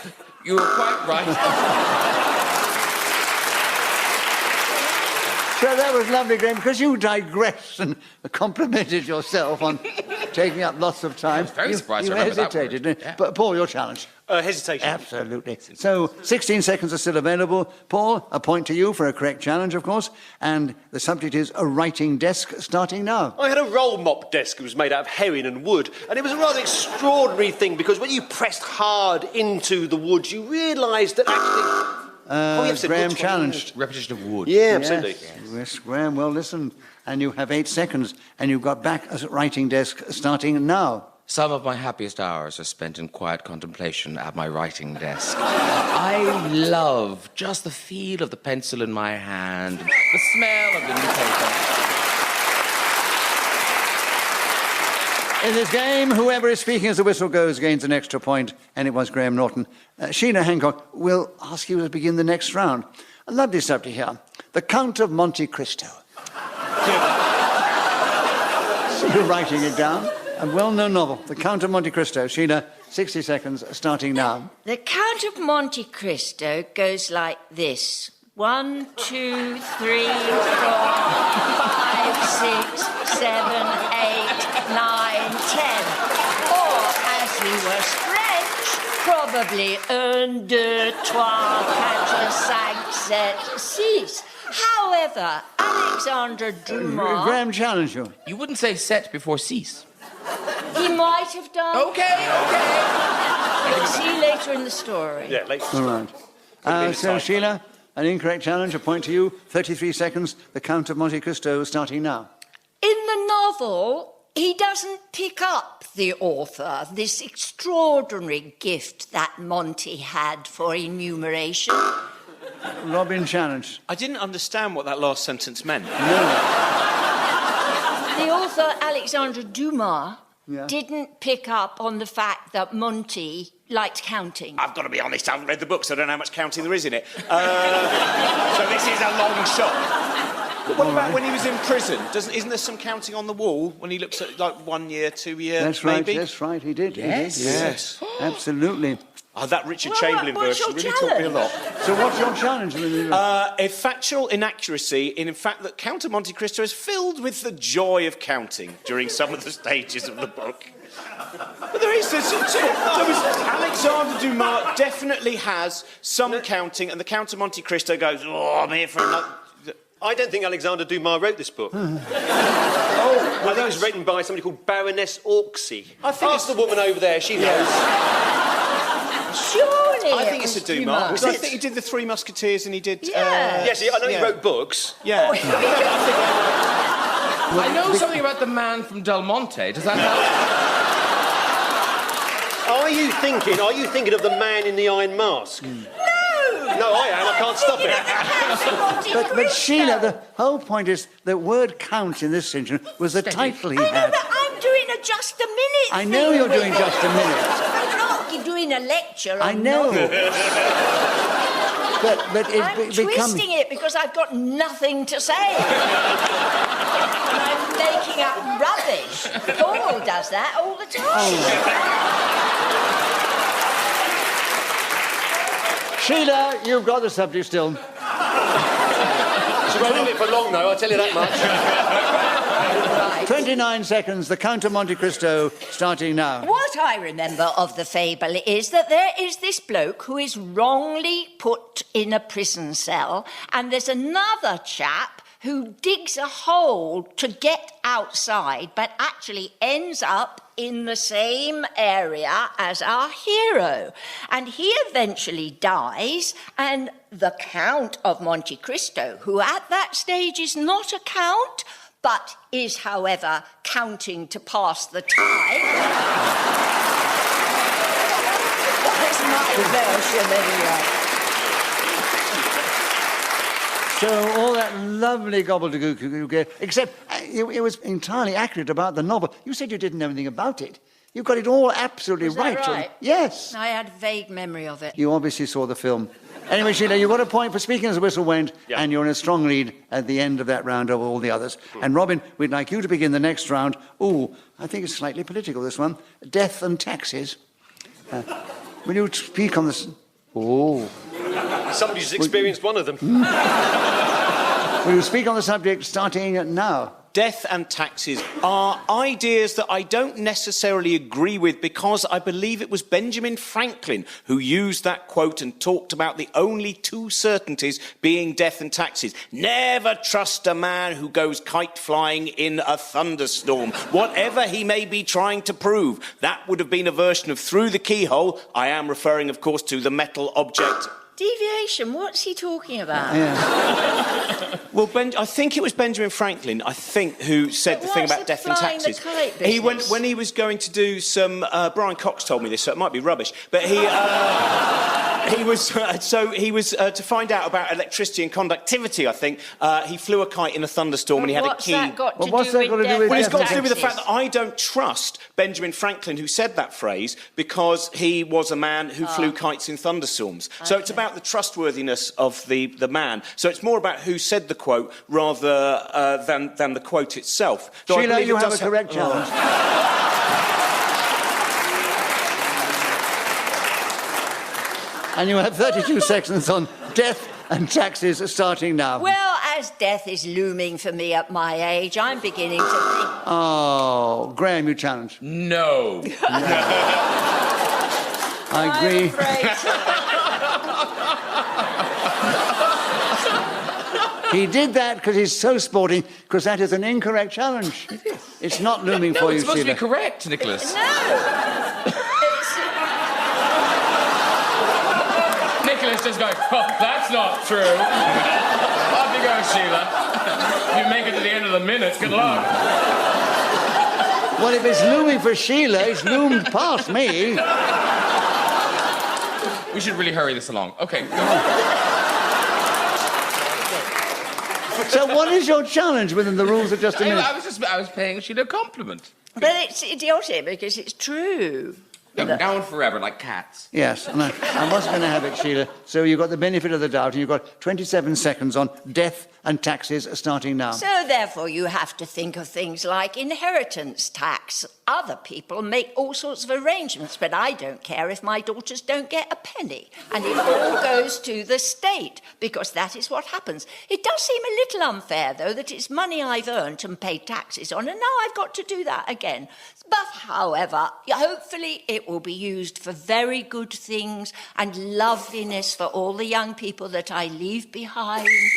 You were quite right. So that was lovely, Graham, because you digressed and complimented yourself on taking up lots of time. I was very surprised you I remember hesitated. that word. Yeah. But Paul, your challenge. Hesitation. Absolutely. So 16 seconds are still available. Paul, a point to you for a correct challenge, of course. And the subject is a writing desk, starting now. I had a roll mop desk that was made out of herring and wood, and it was a rather extraordinary thing because when you pressed hard into the wood, you realised that actually... Graham challenged. Repetition of wood. Yeah, absolutely. Yes, Graham, well listened. And you have 8 seconds, and you've got back a writing desk starting now. Some of my happiest hours are spent in quiet contemplation at my writing desk. I love just the feel of the pencil in my hand, the smell of the new paper. In this game, whoever is speaking as the whistle goes gains an extra point, and it was Graham Norton. Sheila Hancock will ask you to begin the next round. A lovely subject here. The Count of Monte Cristo. So you're writing it down. A well-known novel, The Count of Monte Cristo. Sheila, 60 seconds, starting now. The Count of Monte Cristo goes like this. 1, 2, 3, 4, 5, 6, 7, 8, 9, 10. Or, as he was French, probably 1, 2, 3, 4, 5, 7, 6. However, Alexandre Dumas... Graham challenged you. You wouldn't say set before cease. He might have done. Okay. You'll see later in the story. Yeah, later. All right. So, Sheila, an incorrect challenge, a point to you. 33 seconds. The Count of Monte Cristo starting now. In the novel, he doesn't pick up the author, this extraordinary gift that Monte had for enumeration. Robin challenged. I didn't understand what that last sentence meant. The author, Alexandre Dumas, Yeah. didn't pick up on the fact that Monte liked counting. I've got to be honest, I haven't read the book, so I don't know how much counting there is in it. So this is a long shot. But what about when he was in prison? Isn't there some counting on the wall when he looks at, like, 1 year, 2 year, That's right, maybe? that's right, he did. Yes. He did, yes. Absolutely. Oh, that Richard Well, Chamberlain what's version your really taught me a lot. So what's your challenge? A factual inaccuracy in fact that Count of Monte Cristo is filled with the joy of counting during some of the stages of the book. But there is Alexandre Dumas definitely has some counting, and the Count of Monte Cristo goes, oh, I'm here for another... I don't think Alexandre Dumas wrote this book. I think it was written by somebody called Baroness Orczy. Ask the woman over there, she knows. Surely I think it's a Dumas. Dumas. I think he did The Three Musketeers and he did... Yes, I know he wrote books. Yeah. I know something about the man from Del Monte. Does that help? Are you thinking of the man in the iron mask? No, I am. I can't stop it. But Sheila, the whole point is the word count in this section was the title he I know, had. but I'm doing a just a minute. I know you're thing doing with just a it. minute. I'm not doing a lecture. I know. but it's I'm becoming... twisting it because I've got nothing to say. And I'm making up rubbish. Paul does that all the time. Sheila, you've got the subject still. She won't hold it for long, though, I'll tell you that much. 29 seconds, the Count of Monte Cristo, starting now. What I remember of the fable is that there is this bloke who is wrongly put in a prison cell, and there's another chap who digs a hole to get outside, but actually ends up in the same area as our hero. And he eventually dies, and the Count of Monte Cristo, who at that stage is not a count, but is, however, counting to pass the time. That's my version, anyway. So all that lovely gobbledygook you gave, except it was entirely accurate about the novel. You said you didn't know anything about it. You got it all absolutely Was that right? Yes. I had a vague memory of it. You obviously saw the film. Anyway, Sheila, you got a point for speaking as the whistle went, and you're in a strong lead at the end of that round over all the others. And Robin, we'd like you to begin the next round. Ooh, I think it's slightly political, this one. Death and taxes. Will you speak on this? Oh. Somebody's experienced one of them. Will you speak on the subject starting now? Death and taxes are ideas that I don't necessarily agree with because I believe it was Benjamin Franklin who used that quote and talked about the only two certainties being death and taxes. Never trust a man who goes kite flying in a thunderstorm, whatever he may be trying to prove. That would have been a version of Through the Keyhole. I am referring, of course, to the metal object. Deviation, what's he talking about? Well, I think it was Benjamin Franklin, who said the thing about death and taxes. He went when he was going to do some. Brian Cox told me this, so it might be rubbish. But he was to find out about electricity and conductivity. I think he flew a kite in a thunderstorm and he had a key. What's that got to do with Well, it's got to do taxes? with the fact that I don't trust Benjamin Franklin, who said that phrase, because he was a man who flew kites in thunderstorms. So it's about the trustworthiness of the man. So it's more about who said the quote rather than the quote itself. So Sheila, you have a correct challenge. And you have 32 seconds on death and taxes starting now. Well, as death is looming for me at my age, I'm beginning to think... Oh, Graham, you challenge. No. I agree. I'm afraid so. He did that because he's so sporting, because that is an incorrect challenge. It's not looming for you, it's supposed Sheila. to be correct, Nicholas. Nicholas just going, oh, that's not true. Off you go, Sheila. You make it to the end of the minute. Good luck. Well, if it's looming for Sheila, it's loomed past me. We should really hurry this along. Okay. So what is your challenge within the rules of just a minute? I was paying Sheila a compliment. But it's idiotic because it's true. No, now and forever, like cats. Yes, and I was going to have it, Sheila. So you've got the benefit of the doubt, and you've got 27 seconds on death and taxes starting now. So therefore you have to think of things like inheritance tax. Other people make all sorts of arrangements, but I don't care if my daughters don't get a penny. And it all goes to the state, because that is what happens. It does seem a little unfair, though, that it's money I've earned and paid taxes on, and now I've got to do that again. But, however, hopefully it will be used for very good things and loveliness for all the young people that I leave behind when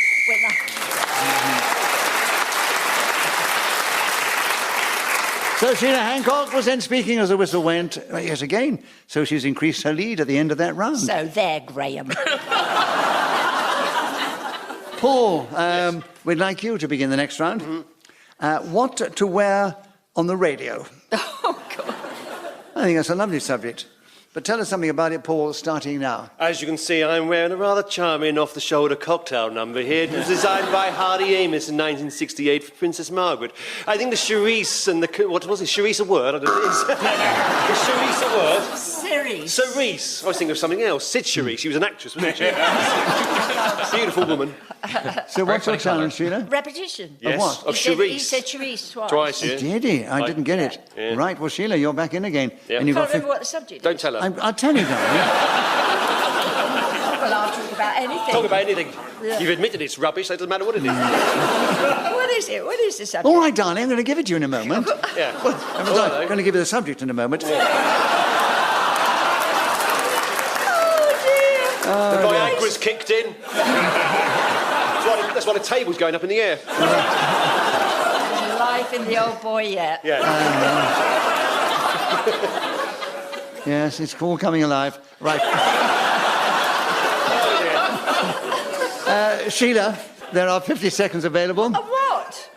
So Sheila Hancock was then speaking as the whistle went, yes, again. So she's increased her lead at the end of that round. So there, Graham. Paul, we'd like you to begin the next round. What to wear on the radio? Oh, God. I think that's a lovely subject. But tell us something about it, Paul, starting now. As you can see, I'm wearing a rather charming off-the-shoulder cocktail number here. It was designed by Hardy Amos in 1968 for Princess Margaret. I think the cerise and the... What was it? Cerise a word? I don't know. Is cerise a word? Cerise. Cerise. I was thinking of something else. Sid Cerise. She was an actress, wasn't she? Beautiful woman. So what's your challenge, Sheila? Repetition. Yes. Of what? Of He cerise. said cerise twice. Twice, yeah. Did he? I didn't get it. Yeah. Right, well, Sheila, you're back in again. Yeah. And you've Can't got remember what the subject Don't is. tell her. I'll tell you, darling. Well, I'll talk about anything. Talk about anything. Yeah. You've admitted it's rubbish, so it doesn't matter what it is. What is it? What is the subject? All right, darling, I'm going to give it to you in a moment. Yeah. I'm going to give you the subject in a moment. Oh, dear. The Viagra's kicked in. That's why the table's going up in the air. There's life in the old boy yet. Yeah. Yes, it's all coming alive. Right. Sheila, there are 50 seconds available. A what?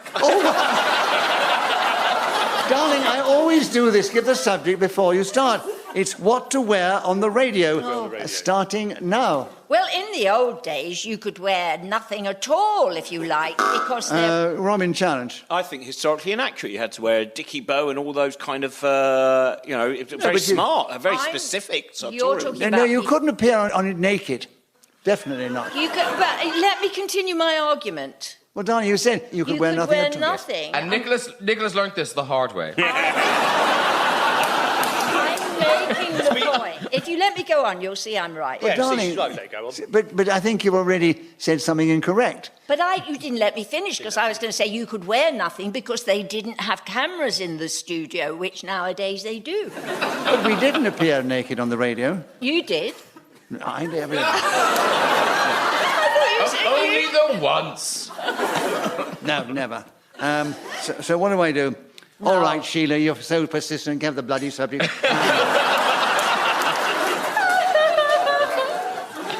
Darling, I always do this. Give the subject before you start. It's what to wear on the radio. Starting now. Well, in the old days, you could wear nothing at all if you liked, because Robin, challenge. I think historically inaccurate. You had to wear a dicky bow and all those kind of, very smart, very specific. You're talking about... No, you couldn't appear on it naked. Definitely not. You could, but let me continue my argument. Well, darling, you said you could wear nothing at all. Nothing. And Nicholas learnt this the hard way. I'm making the point. If you let me go on, you'll see I'm right. But, darling, but I think you've already said something incorrect. But you didn't let me finish, because I was going to say you could wear nothing because they didn't have cameras in the studio, which nowadays they do. But we didn't appear naked on the radio. You did. I never. Only the once. No, never. So what do I do? No. All right, Sheila, you're so persistent. Give the bloody subject.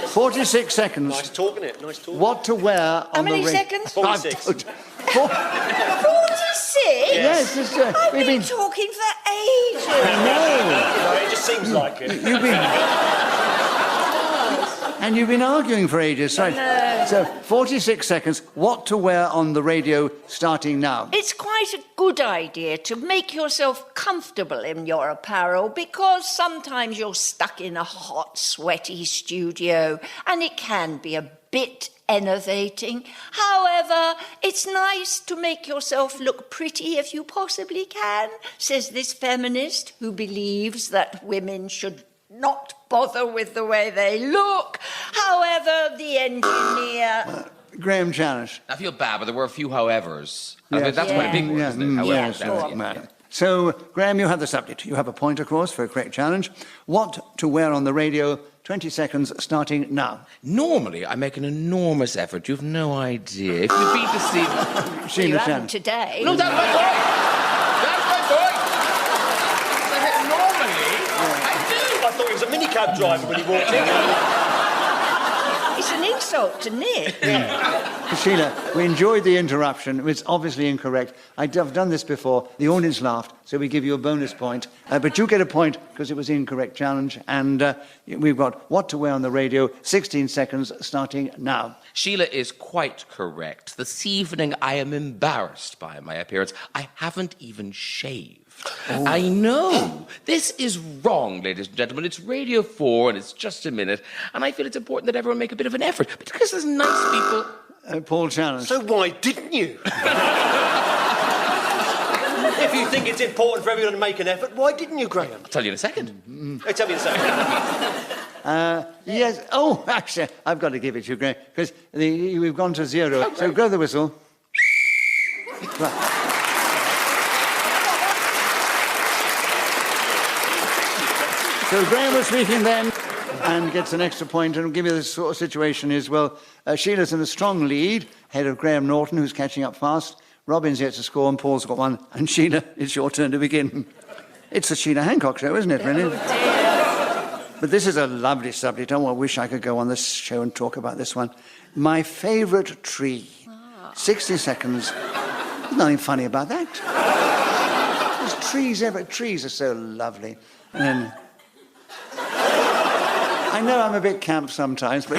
46 seconds. Nice talking it. Nice talking. What to wear on How many the seconds? 46. 46? Yes, I've been talking for ages. No, it just seems like it. You've been arguing for ages. Right. So 46 seconds. What to wear on the radio starting now? It's quite a good idea to make yourself comfortable in your apparel, because sometimes you're stuck in a hot, sweaty studio and it can be a bit enervating. However, it's nice to make yourself look pretty if you possibly can, says this feminist who believes that women should not bother with the way they look. However, the engineer... Graham challenge. I feel bad, but there were a few howevers. Yes. I mean, that's quite a big word, isn't it? However. Yes, Yeah. So, Graham, you have the subject. You have a point, of course, for a correct challenge. What to wear on the radio, 20 seconds starting now. Normally, I make an enormous effort. You've no idea. If you'd be deceived... You haven't today. No, that's my point! That's my point! Normally, I do! I thought he was a minicab driver when he walked in. It's an Ince insult to Nick. Sheila, we enjoyed the interruption. It's obviously incorrect. I've done this before. The audience laughed, so we give you a bonus point. But you get a point because it was the incorrect challenge. And we've got what to wear on the radio, 16 seconds, starting now. Sheila is quite correct. This evening I am embarrassed by my appearance. I haven't even shaved. Oh. I know. This is wrong, ladies and gentlemen. It's Radio 4 and it's just a minute. And I feel it's important that everyone make a bit of an effort. Because there's nice people... Paul challenged. So why didn't you? If you think it's important for everyone to make an effort, why didn't you, Graham? I'll tell you in a second. Tell me in a second. Yes. Oh, actually, I've got to give it to you, Graham, because we've gone to 0. Oh, so blow the whistle. Right. So Graham was speaking then and gets an extra point, and I'll give you the sort of situation is, well, Sheila's in a strong lead, ahead of Graham Norton, who's catching up fast. Robin's yet to score, and Paul's got one. And Sheila, it's your turn to begin. It's the Sheila Hancock show, isn't it, really? But this is a lovely subject. Oh, I wish I could go on this show and talk about this one. My favourite tree. 60 seconds. There's nothing funny about that. There's trees are so lovely. And then... I know I'm a bit camp sometimes, but...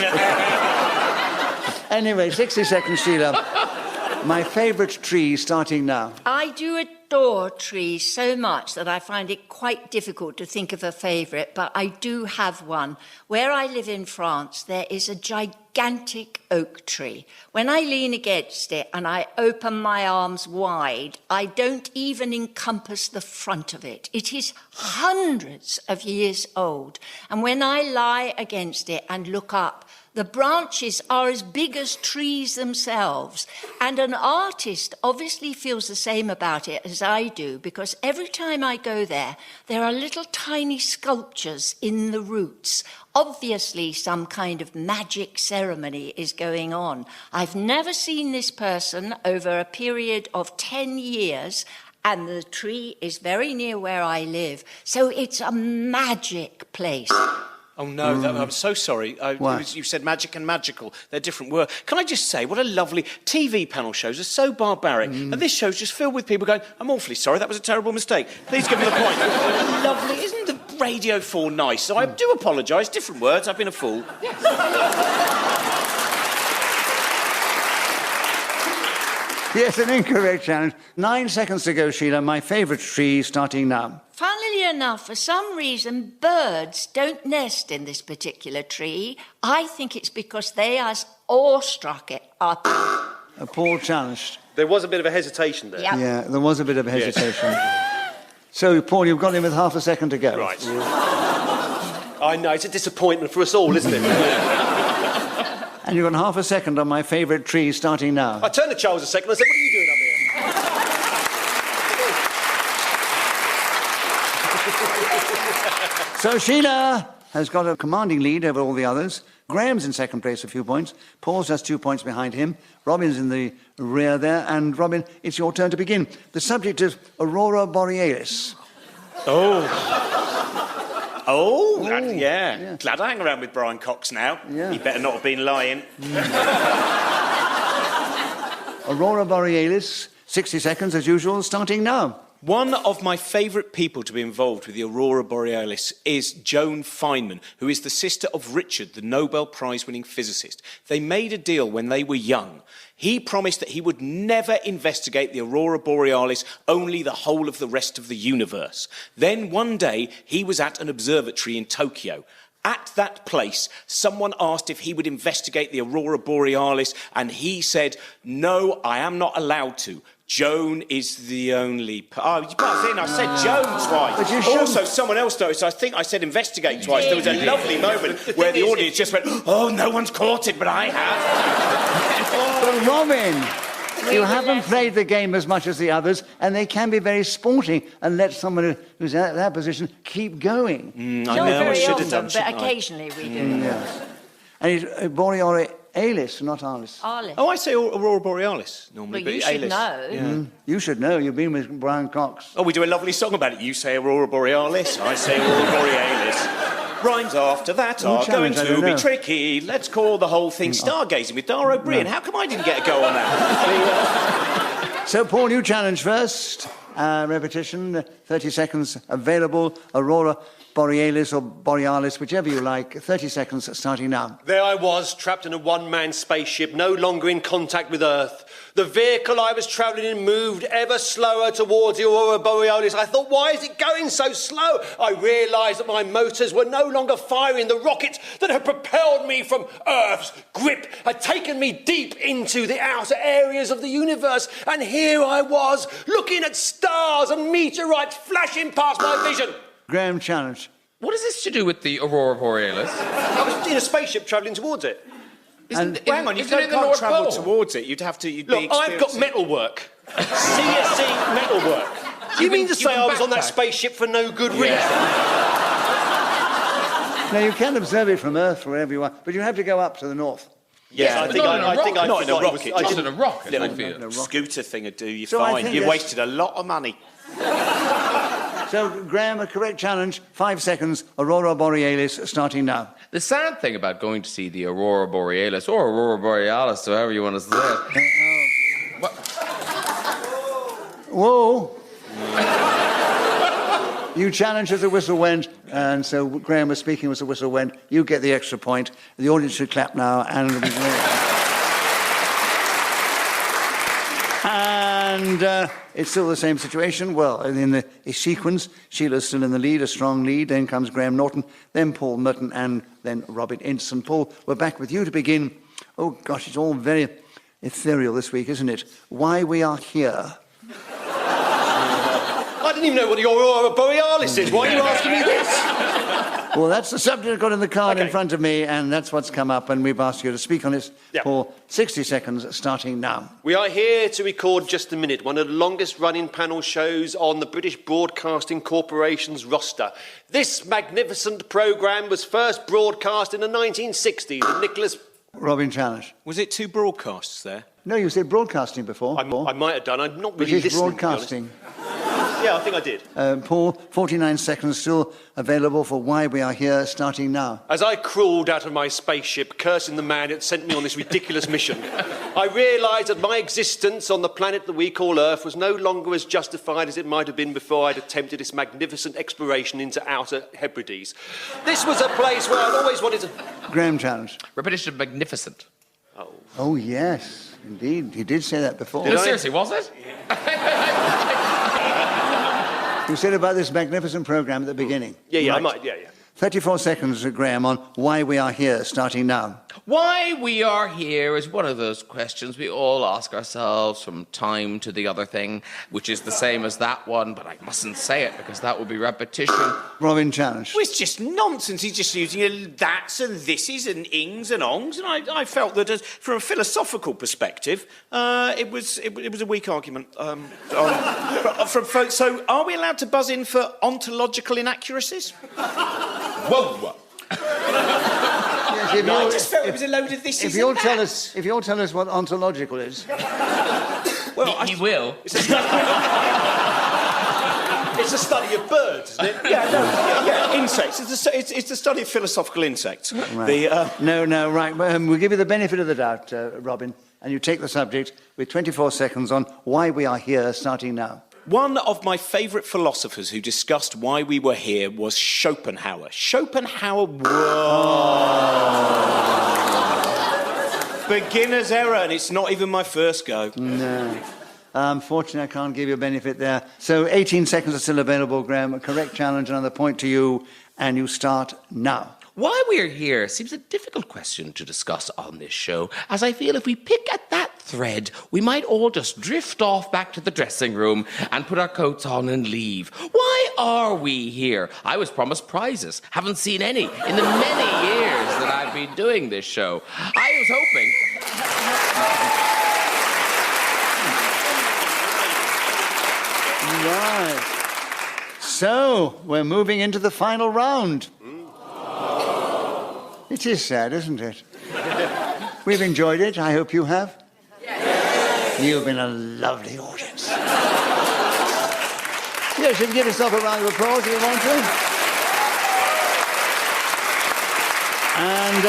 Anyway, 60 seconds, Sheila. My favourite tree starting now. I do adore trees so much that I find it quite difficult to think of a favourite, but I do have one. Where I live in France, there is a gigantic oak tree. When I lean against it and I open my arms wide, I don't even encompass the front of it. It is hundreds of years old. And when I lie against it and look up, the branches are as big as trees themselves. And an artist obviously feels the same about it as I do, because every time I go there, there are little tiny sculptures in the roots. Obviously, some kind of magic ceremony is going on. I've never seen this person over a period of 10 years, and the tree is very near where I live. So it's a magic place. Oh, no, I'm so sorry. You said magic and magical. They're different words. Can I just say, what a lovely... TV panel shows are so barbaric. And this show's just filled with people going, I'm awfully sorry, that was a terrible mistake. Please give me the point. Lovely. Isn't the Radio 4 nice? So I do apologise. Different words. I've been a fool. Yes. Yes, an incorrect challenge. 9 seconds to go, Sheila. My favourite tree starting now. Funnily enough, for some reason, birds don't nest in this particular tree. I think it's because they are awestruck at Paul challenged. There was a bit of a hesitation there. Yep. Yeah, there was a bit of a hesitation. So, Paul, you've got him with half a second to go. Right. I know, it's a disappointment for us all, isn't it? And you've got half a second on my favourite tree starting now. I turned to Charles a second and I said, what are you doing up here? So Sheila has got a commanding lead over all the others. Graham's in second place, a few points. Paul's just 2 points behind him. Robin's in the rear there. And Robin, it's your turn to begin. The subject is Aurora Borealis. Yeah. Glad I hang around with Brian Cox now. Yeah. He better not have been lying. Aurora Borealis, 60 seconds as usual, starting now. One of my favourite people to be involved with the Aurora Borealis is Joan Feynman, who is the sister of Richard, the Nobel Prize-winning physicist. They made a deal when they were young. He promised that he would never investigate the Aurora Borealis, only the whole of the rest of the universe. Then one day, he was at an observatory in Tokyo. At that place, someone asked if he would investigate the Aurora Borealis, and he said, "No, I am not allowed to. Joan is the only... I said Joan twice. Also, someone else noticed. I think I said investigate twice. There was a lovely moment where the audience just went, oh, no one's caught it, but I have. But Robin, you haven't played the game as much as the others, and they can be very sporting and let someone who's in that position keep going. I know, I should have done, but occasionally we do. Yes. And it's Borealis, not Alice. Oh, I say Aurora Borealis normally, Well, you but should Alis. know. Yeah. You should know. You've been with Brian Cox. Oh, we do a lovely song about it. You say Aurora Borealis, I say Aurora Borealis. Rhymes after that What are going challenge? I to don't be know. tricky. Let's call the whole thing Stargazing with Dara O'Brien. How come I didn't get a go on that? So, Paul, you challenge first. Repetition, 30 seconds available. Aurora, Borealis or Borealis, whichever you like. 30 seconds starting now. There I was, trapped in a one-man spaceship, no longer in contact with Earth. The vehicle I was travelling in moved ever slower towards the Aurora Borealis. I thought, why is it going so slow? I realised that my motors were no longer firing. The rockets that had propelled me from Earth's grip had taken me deep into the outer areas of the universe. And here I was, looking at stars and meteorites flashing past my vision. Graham, challenge. What is this to do with the Aurora Borealis? I was in a spaceship travelling towards it. Hang on, you isn't it in the can't North travel Pole? towards it. You'd be Look, I've got experiencing- metalwork. CSC metalwork. You mean to say I was on that spaceship for no good reason? Now, you can observe it from Earth, wherever you are, but you have to go up to the north. Yeah, I think I not in a forgot it was- rocket. I Just in didn't- a rocket, I Little feel. scooter thing would do you So I fine. think You that's- wasted a lot of money. So, Graham, a correct challenge. 5 seconds. Aurora Borealis starting now. The sad thing about going to see the Aurora Borealis, or Aurora Borealis, however you want to say it. Whoa. You challenged as the whistle went, and so Graham was speaking as the whistle went. You get the extra point. The audience should clap now, and it'll be great. And it's still the same situation. Well, in the sequence, Sheila's still in the lead, a strong lead. Then comes Graham Norton, then Paul Merton, and then Robin Ince. And Paul, we're back with you to begin. Oh, gosh, it's all very ethereal this week, isn't it? Why we are here. I didn't even know what the Aurora Borealis is. Why are you asking me this? Well, that's the subject I've got in the card in Okay. front of me, and that's what's come up, and we've asked you to speak on it for 60 seconds, starting now. We are here to record Just a Minute, one of the longest-running panel shows on the British Broadcasting Corporation's roster. This magnificent programme was first broadcast in the 1960s, and Nicholas... Robin Challenge. Was it 2 broadcasts there? No, you said broadcasting before. I might have done. I'm not really British listening, to be Broadcasting. honest. Yeah, I think I did. Paul, 49 seconds still available for Why We Are Here, starting now. As I crawled out of my spaceship, cursing the man that sent me on this ridiculous mission, I realised that my existence on the planet that we call Earth was no longer as justified as it might have been before I'd attempted this magnificent exploration into outer Hebrides. This was a place where I'd always wanted to... Graham Challenge. Repetition of magnificent. Oh, yes, indeed. He did say that before. No, seriously, was it? You said about this magnificent programme at the beginning. Yeah, Right. I might, yeah. 34 seconds, Graham, on Why We Are Here, starting now. Why we are here is one of those questions we all ask ourselves from time to the other thing, which is the same as that one, but I mustn't say it because that would be repetition. Robin Challenge. Well, it's just nonsense. He's just using that's and thises and ings and ongs, and I felt that from a philosophical perspective, it was a weak argument. So, are we allowed to buzz in for ontological inaccuracies? Whoa! Yes, if I you'll- just felt it was a load of this. If you'll tell us what ontological is. Well, He will. It's a study of birds, isn't it? yeah, insects. It's the study of philosophical insects. Right. No, right. We'll give you the benefit of the doubt, Robin, and you take the subject with 24 seconds on Why We Are Here, starting now. One of my favourite philosophers who discussed why we were here was Schopenhauer. Schopenhauer beginner's error, and it's not even my first go. No. Unfortunately, I can't give you a benefit there. So 18 seconds are still available, Graham. A correct challenge, another point to you, and you start now. Why we're here seems a difficult question to discuss on this show, as I feel if we pick at that thread, we might all just drift off back to the dressing room and put our coats on and leave. Why are we here? I was promised prizes. Haven't seen any in the many years that I've been doing this show. I was hoping... Right. So, we're moving into the final round. It is sad, isn't it? We've enjoyed it. I hope you have. Yes. You've been a lovely audience. Yes, you can give yourself a round of applause if you want to. And,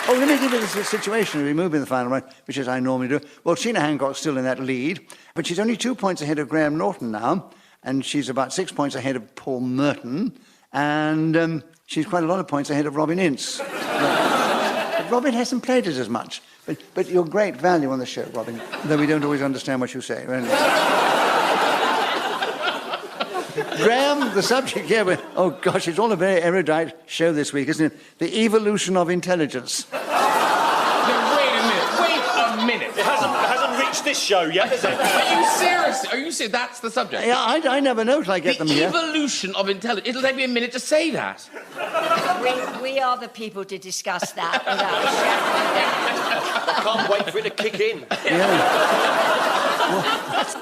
let me give you the situation. We move in the final round, which is I normally do. Well, Sheila Hancock's still in that lead, but she's only 2 points ahead of Graham Norton now, and she's about 6 points ahead of Paul Merton, and she's quite a lot of points ahead of Robin Ince. But Robin hasn't played it as much. But you're great value on the show, Robin, though we don't always understand what you say. Graham, the subject here, oh gosh, it's all a very erudite show this week, isn't it? The evolution of intelligence. Now, wait a minute. It hasn't reached this show yet, has it? Are you serious? Are you serious? That's the subject? Yeah, I never know till I get them here. The evolution of intelligence. It'll take me a minute to say that. We are the people to discuss that without I can't wait for it to kick in.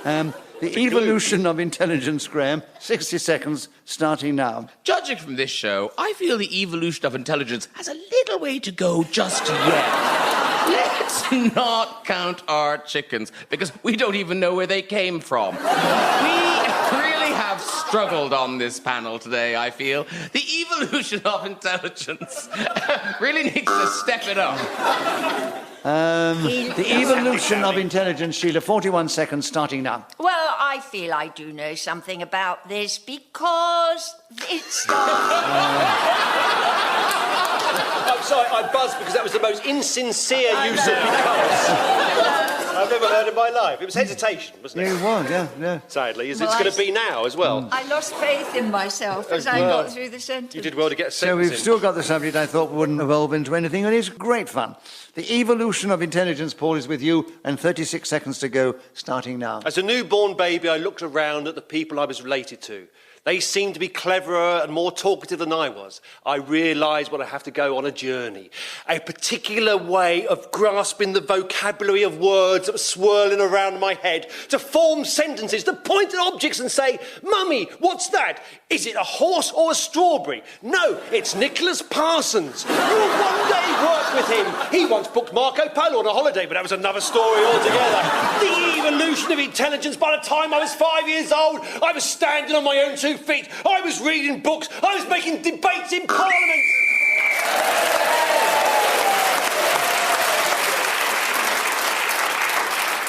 Yeah. The evolution of intelligence, Graham. 60 seconds, starting now. Judging from this show, I feel the evolution of intelligence has a little way to go just yet. Let's not count our chickens, because we don't even know where they came from. We really have struggled on this panel today, I feel. The evolution of intelligence really needs to step it up. The evolution of intelligence, Sheila. 41 seconds, starting now. Well, I feel I do know something about this because it started... I'm sorry, I buzzed because that was the most insincere use of because. I've never heard in my life. It was hesitation, wasn't it? Yeah, it was, yeah. Sadly, it's going to be now as well. I lost faith in myself as I got through the sentence. You did well to get a So sentence we've in. still got the subject I thought wouldn't evolve into anything, and it's great fun. The evolution of intelligence, Paul, is with you, and 36 seconds to go, starting now. As a newborn baby, I looked around at the people I was related to. They seemed to be cleverer and more talkative than I was. I realised what I have to go on a journey. A particular way of grasping the vocabulary of words that were swirling around my head, to form sentences, to point at objects and say, "Mummy, what's that? Is it a horse or a strawberry? No, it's Nicholas Parsons. You'll one day work with him. He once booked Marco Polo on a holiday, but that was another story altogether." The evolution of intelligence. By the time I was 5 years old, I was standing on my own 2 feet. I was reading books. I was making debates in Parliament.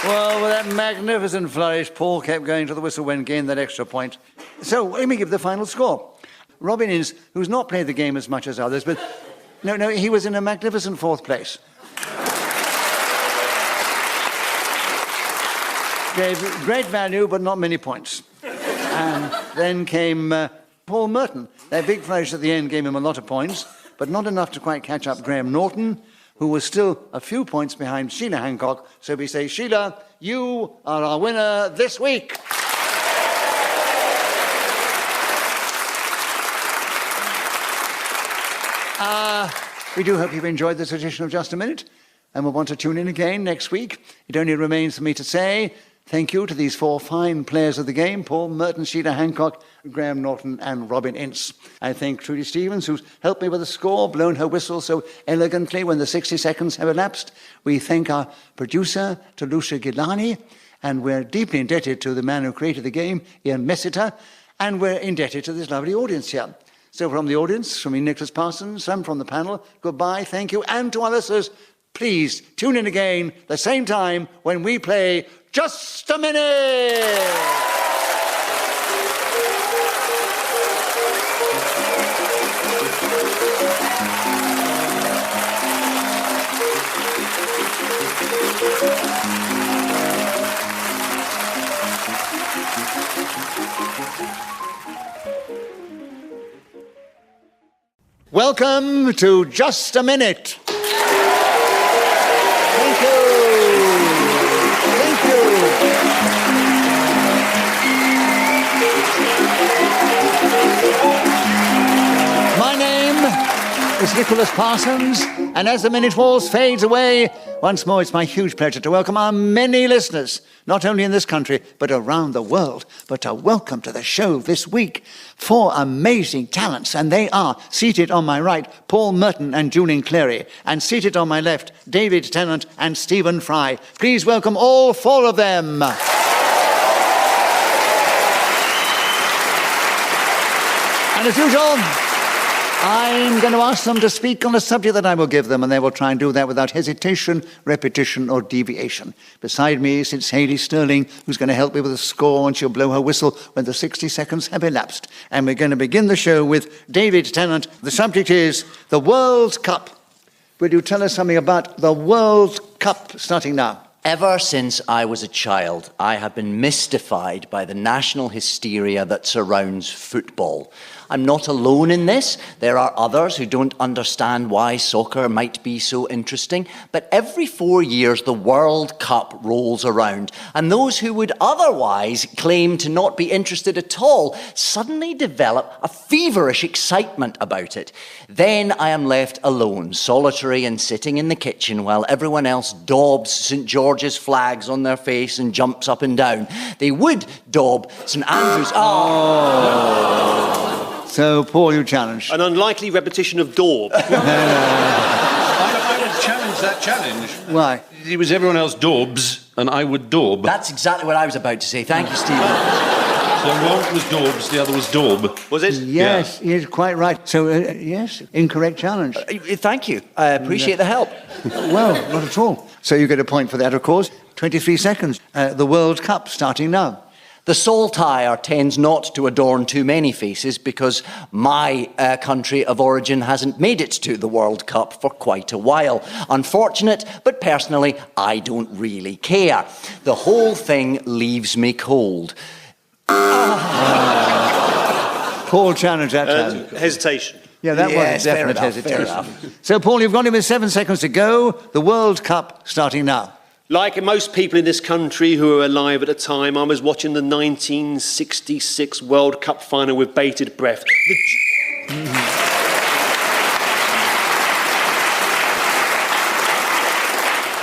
Well, with that magnificent flourish, Paul kept going to the whistle when gained that extra point. So let me give the final score. Robin Ince, who's not played the game as much as others, but no, he was in a magnificent 4th place. Gave great value, but not many points. And then came Paul Merton. That big flourish at the end gave him a lot of points, but not enough to quite catch up Graham Norton, who was still a few points behind Sheila Hancock. So we say, Sheila, you are our winner this week. We do hope you've enjoyed this edition of Just a Minute, and we'll want to tune in again next week. It only remains for me to say thank you to these 4 fine players of the game, Paul Merton, Sheila Hancock, Graham Norton and Robin Ince. I thank Trudy Stevens, who's helped me with the score, blown her whistle so elegantly when the 60 seconds have elapsed. We thank our producer, Talusha Gilani, and we're deeply indebted to the man who created the game, Ian Messiter, and we're indebted to this lovely audience here. So from the audience, from me, Nicholas Parsons, some from the panel, goodbye, thank you, and to our listeners, please tune in again the same time when we play Just a Minute! Welcome to Just a Minute. Thank you. Thank you. My name is Nicholas Parsons, and as the minute waltz fades away, once more it's my huge pleasure to welcome our many listeners, not only in this country, but around the world, but to welcome to the show this week 4 amazing talents, and they are, seated on my right, Paul Merton and Julian Clary, and seated on my left, David Tennant and Stephen Fry. Please welcome all 4 of them. And as usual, I'm going to ask them to speak on a subject that I will give them, and they will try and do that without hesitation, repetition, or deviation. Beside me sits Hayley Sterling, who's going to help me with the score, and she'll blow her whistle when the 60 seconds have elapsed. And we're going to begin the show with David Tennant. The subject is the World Cup. Will you tell us something about the World Cup starting now? Ever since I was a child, I have been mystified by the national hysteria that surrounds football. I'm not alone in this. There are others who don't understand why soccer might be so interesting. But every 4 years, the World Cup rolls around, and those who would otherwise claim to not be interested at all suddenly develop a feverish excitement about it. Then I am left alone, solitary and sitting in the kitchen while everyone else daubs St. George's flags on their face and jumps up and down. They would daub St. Andrew's... So, Paul, you challenge. An unlikely repetition of daub. I would challenge that challenge. Why? It was everyone else daubs, and I would daub. That's exactly what I was about to say. Thank you, Stephen. So one was daubs, the other was daub. Was it? Yes, you're quite right. So, yes, incorrect challenge. Thank you. I appreciate the help. Well, not at all. So you get a point for that, of course. 23 seconds. The World Cup starting now. The saltire tends not to adorn too many faces because my country of origin hasn't made it to the World Cup for quite a while. Unfortunate, but personally, I don't really care. The whole thing leaves me cold. Paul challenged that time. Hesitation. Yeah, that was a definite hesitation. So, Paul, you've got him with 7 seconds to go. The World Cup starting now. Like most people in this country who were alive at the time, I was watching the 1966 World Cup final with bated breath.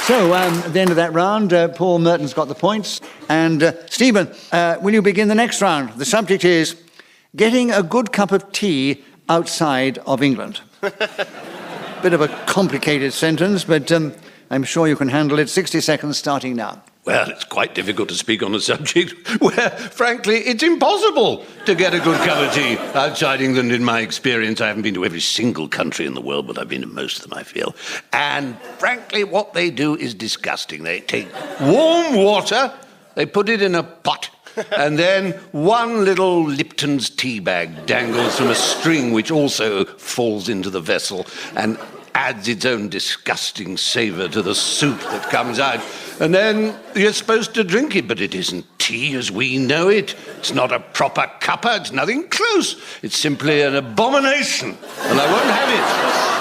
So, at the end of that round, Paul Merton's got the points. And, Stephen, will you begin the next round? The subject is getting a good cup of tea outside of England. Bit of a complicated sentence, but I'm sure you can handle it. 60 seconds starting now. Well, it's quite difficult to speak on a subject where, frankly, it's impossible to get a good cup of tea outside England, in my experience. I haven't been to every single country in the world, but I've been to most of them, I feel. And, frankly, what they do is disgusting. They take warm water, they put it in a pot, and then one little Lipton's tea bag dangles from a string which also falls into the vessel and adds its own disgusting savour to the soup that comes out. And then you're supposed to drink it, but it isn't tea as we know it. It's not a proper cuppa, it's nothing close. It's simply an abomination, and I won't have it.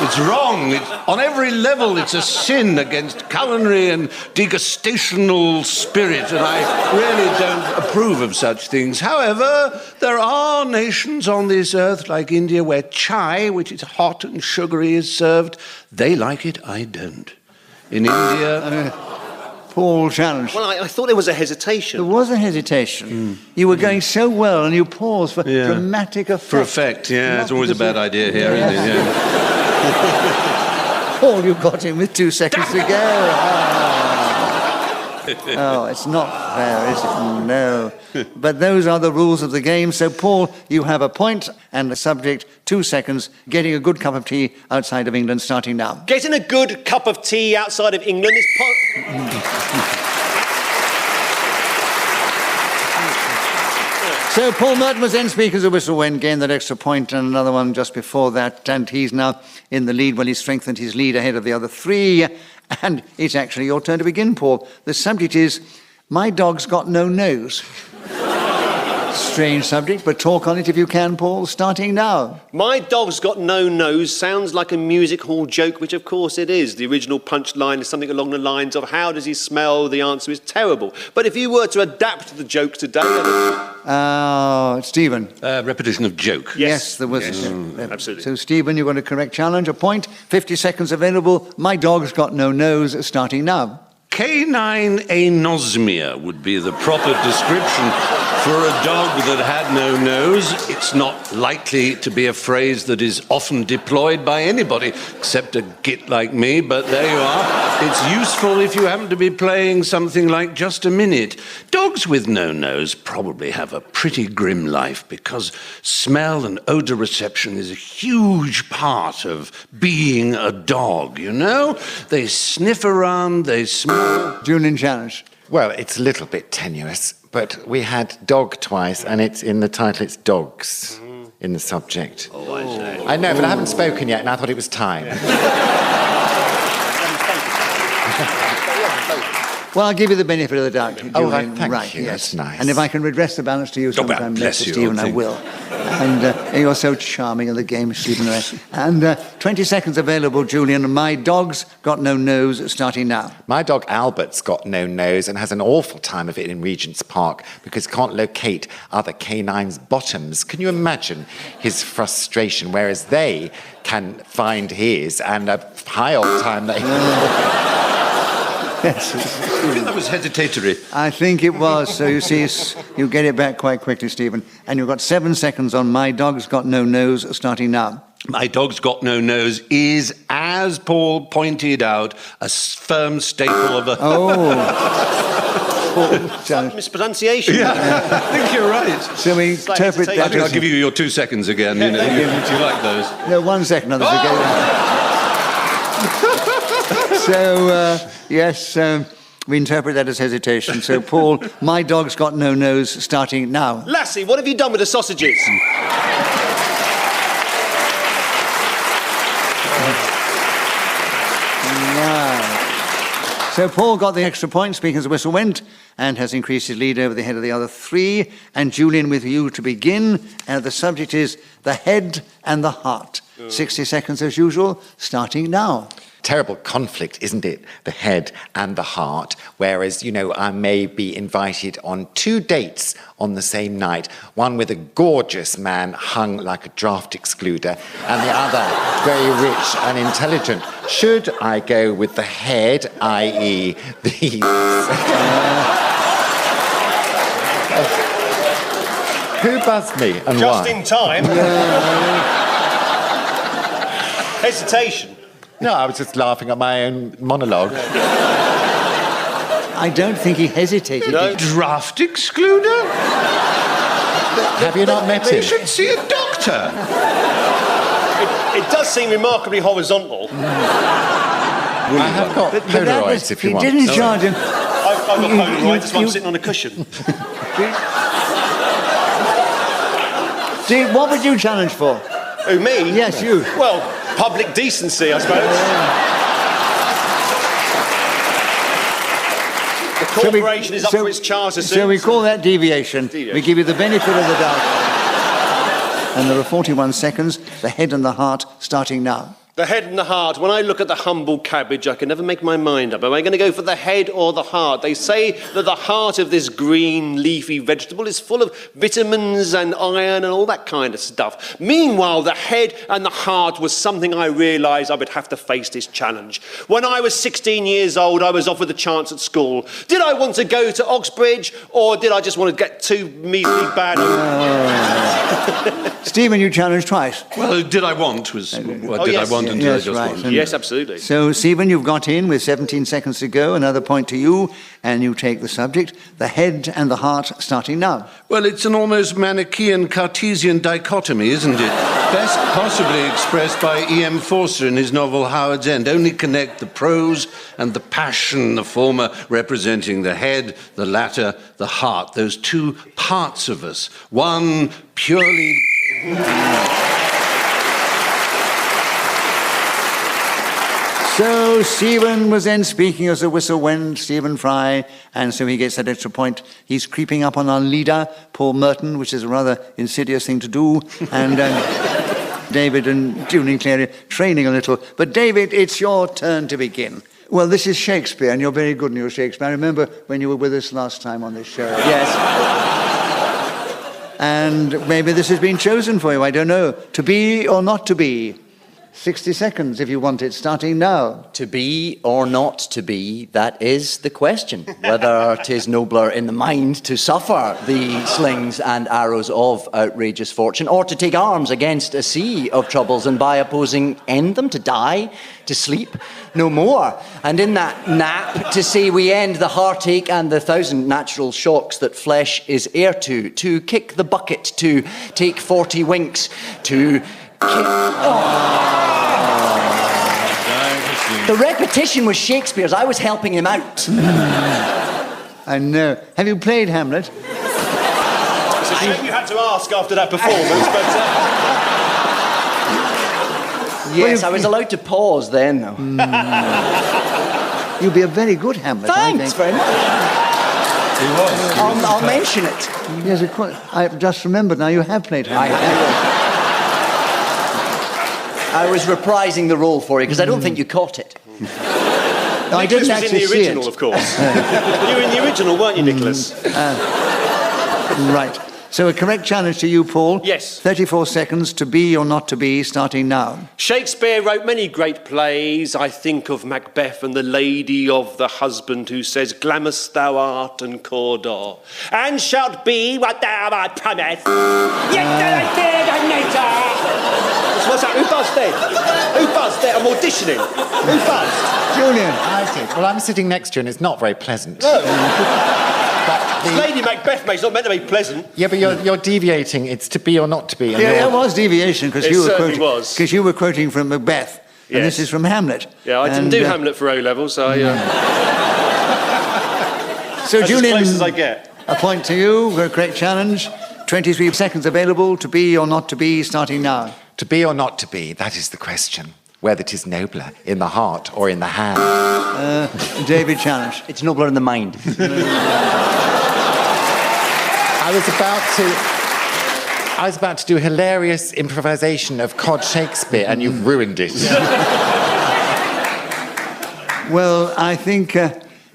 It's wrong. On every level, it's a sin against culinary and degustational spirit, and I really don't approve of such things. However, there are nations on this earth, like India, where chai, which is hot and sugary, is served. They like it, I don't. In India... Paul challenged. Well, I thought there was a hesitation. There was a hesitation. You were going so well, and you paused for dramatic effect. For effect, yeah. It's always a bad idea here, isn't it? Yeah. Paul, you got him with 2 seconds to go. Oh, it's not fair, is it? No. But those are the rules of the game. So, Paul, you have a point, and the subject, 2 seconds, getting a good cup of tea outside of England, starting now. Getting a good cup of tea outside of England is... So Paul Merton was then Speaker's a whistle when gained that extra point, and another one just before that, and he's now in the lead. Well, he strengthened his lead ahead of the other three, and it's actually your turn to begin, Paul. The subject is, my dog's got no nose. Strange subject, but talk on it if you can, Paul, starting now. My dog's got no nose sounds like a music hall joke, which of course it is. The original punchline is something along the lines of, how does he smell? The answer is terrible. But if you were to adapt the joke today... Stephen. Repetition of joke. Yes, there was. Yes. Absolutely. So, Stephen, you've got a correct challenge, a point. 50 seconds available. My dog's got no nose, starting now. Canine anosmia would be the proper description for a dog that had no nose. It's not likely to be a phrase that is often deployed by anybody except a git like me, but there you are. It's useful if you happen to be playing something like Just a Minute. Dogs with no nose probably have a pretty grim life because smell and odor reception is a huge part of being a dog, you know? They sniff around, they smell. Julian challenge. Well, it's a little bit tenuous, but we had dog twice, and it's in the title, it's dogs in the subject. Oh, I say. I know, but I haven't spoken yet, and I thought it was time. Well, I'll give you the benefit of the doubt, Julian. Oh, thank right, you. Yes. That's nice. And if I can redress the balance to you sometime bless later, you, Stephen, I thank will. And you're so charming in the game, Stephen. And 20 seconds available, Julian. My dog's got no nose, starting now. My dog Albert's got no nose and has an awful time of it in Regent's Park because can't locate other canines' bottoms. Can you imagine his frustration? Whereas they can find his, and a high old time they... Yes. I think that was hesitatory. I think it was. So you see, you get it back quite quickly, Stephen. And you've got 7 seconds on My Dog's Got No Nose, starting now. My Dog's Got No Nose is, as Paul pointed out, a firm staple of a... Mispronunciation. Yeah, I think you're right. So we interpret that. I think I'll give you your 2 seconds again. You know, do you like those? No, 1 second. Others So, yes, we interpret that as hesitation. So, Paul, My Dog's Got No Nose, starting now. Lassie, what have you done with the sausages? Right. So, Paul got the extra point, speaking as the whistle went, and has increased his lead over the head of the other 3. And Julian, with you to begin. And the subject is the head and the heart. 60 seconds as usual, starting now. Terrible conflict, isn't it? The head and the heart. Whereas, you know, I may be invited on 2 dates on the same night. One with a gorgeous man hung like a draft excluder, and the other very rich and intelligent. Should I go with the head, i.e. these? Who buzzed me and Just why? in time. Hesitation. No, I was just laughing at my own monologue. I don't think he hesitated. No. Draft excluder? Have you not met him? You should see a doctor. It does seem remarkably horizontal. I have got Polaroids if you want. He didn't charge him. I've got Polaroids, that's why I'm sitting on a cushion. What would you challenge for? Who, me? Yes, you. Well, public decency, I suppose. The corporation is up for its charter soon. So we call that deviation. We give you the benefit of the doubt. And there are 41 seconds, the head and the heart, starting now. The head and the heart. When I look at the humble cabbage, I can never make my mind up. Am I going to go for the head or the heart? They say that the heart of this green, leafy vegetable is full of vitamins and iron and all that kind of stuff. Meanwhile, the head and the heart was something I realised I would have to face this challenge. When I was 16 years old, I was offered the chance at school. Did I want to go to Oxbridge, or did I just want to get 2 measly bad... Stephen, you challenged twice. Well, did I want was... Well, did I want and did I just want? Yes, absolutely. So, Stephen, you've got in with 17 seconds to go. Another point to you, and you take the subject, the head and the heart, starting now. Well, it's an almost Manichaean Cartesian dichotomy, isn't it? Best possibly expressed by E.M. Forster in his novel Howard's End. Only connect the prose and the passion, the former representing the head, the latter the heart. Those 2 parts of us. One purely... So Stephen was then speaking as the whistle went, Stephen Fry, and so he gets that extra point. He's creeping up on our leader, Paul Merton, which is a rather insidious thing to do, and David and Julian Eclair training a little. But David, it's your turn to begin. Well, this is Shakespeare, and you're very good in your Shakespeare. I remember when you were with us last time on this show. Yes. And maybe this has been chosen for you, I don't know. To be or not to be? 60 seconds if you want it, starting now. To be or not to be, that is the question. Whether 'tis nobler in the mind to suffer the slings and arrows of outrageous fortune, or to take arms against a sea of troubles and by opposing end them, to die, to sleep no more. And in that nap, to say we end the heartache and the 1,000 natural shocks that flesh is heir to kick the bucket, to take 40 winks, to The repetition was Shakespeare's. I was helping him out. I know. Have you played Hamlet? It's a shame you had to ask after that performance, but... Yes, I was allowed to pause then, though. You'll be a very good Hamlet, Thanks I think. very much. He was. I'll mention it. Yes, of course. I've just remembered now you have played Hamlet. I was reprising the role for you because I don't think you caught it. No, I didn't actually in the original, see it. of course. You were in the original, weren't you, Nicholas? Right. So a correct challenge to you, Paul. Yes. 34 seconds to be or not to be, starting now. Shakespeare wrote many great plays. I think of Macbeth and the lady of the husband who says, "Glamorous thou art and cawdor, and shalt be what thou art promised. Yet I fear thy nature." What's that? Who buzzed then? Who buzzed there? I'm auditioning. Who buzzed? Julian. I did. Well, I'm sitting next to you and it's not very pleasant. No. But the... Lady Macbeth, mate, it's not meant to be pleasant. Yeah, but you're deviating. It's to be or not to be. Yeah, that was deviation because It you were certainly quoting. was. Because you were quoting from Macbeth, and Yes. this is from Hamlet. Yeah, I didn't And, do Hamlet for O-level, so So that's Julian, as close as I get. a point to you. A correct challenge. 23 seconds available to be or not to be, starting now. To be or not to be, that is the question. Whether it is nobler in the heart or in the hand. David, challenge. It's nobler in the mind. I was about to do a hilarious improvisation of Cod Shakespeare, and you've ruined it. Well, I think,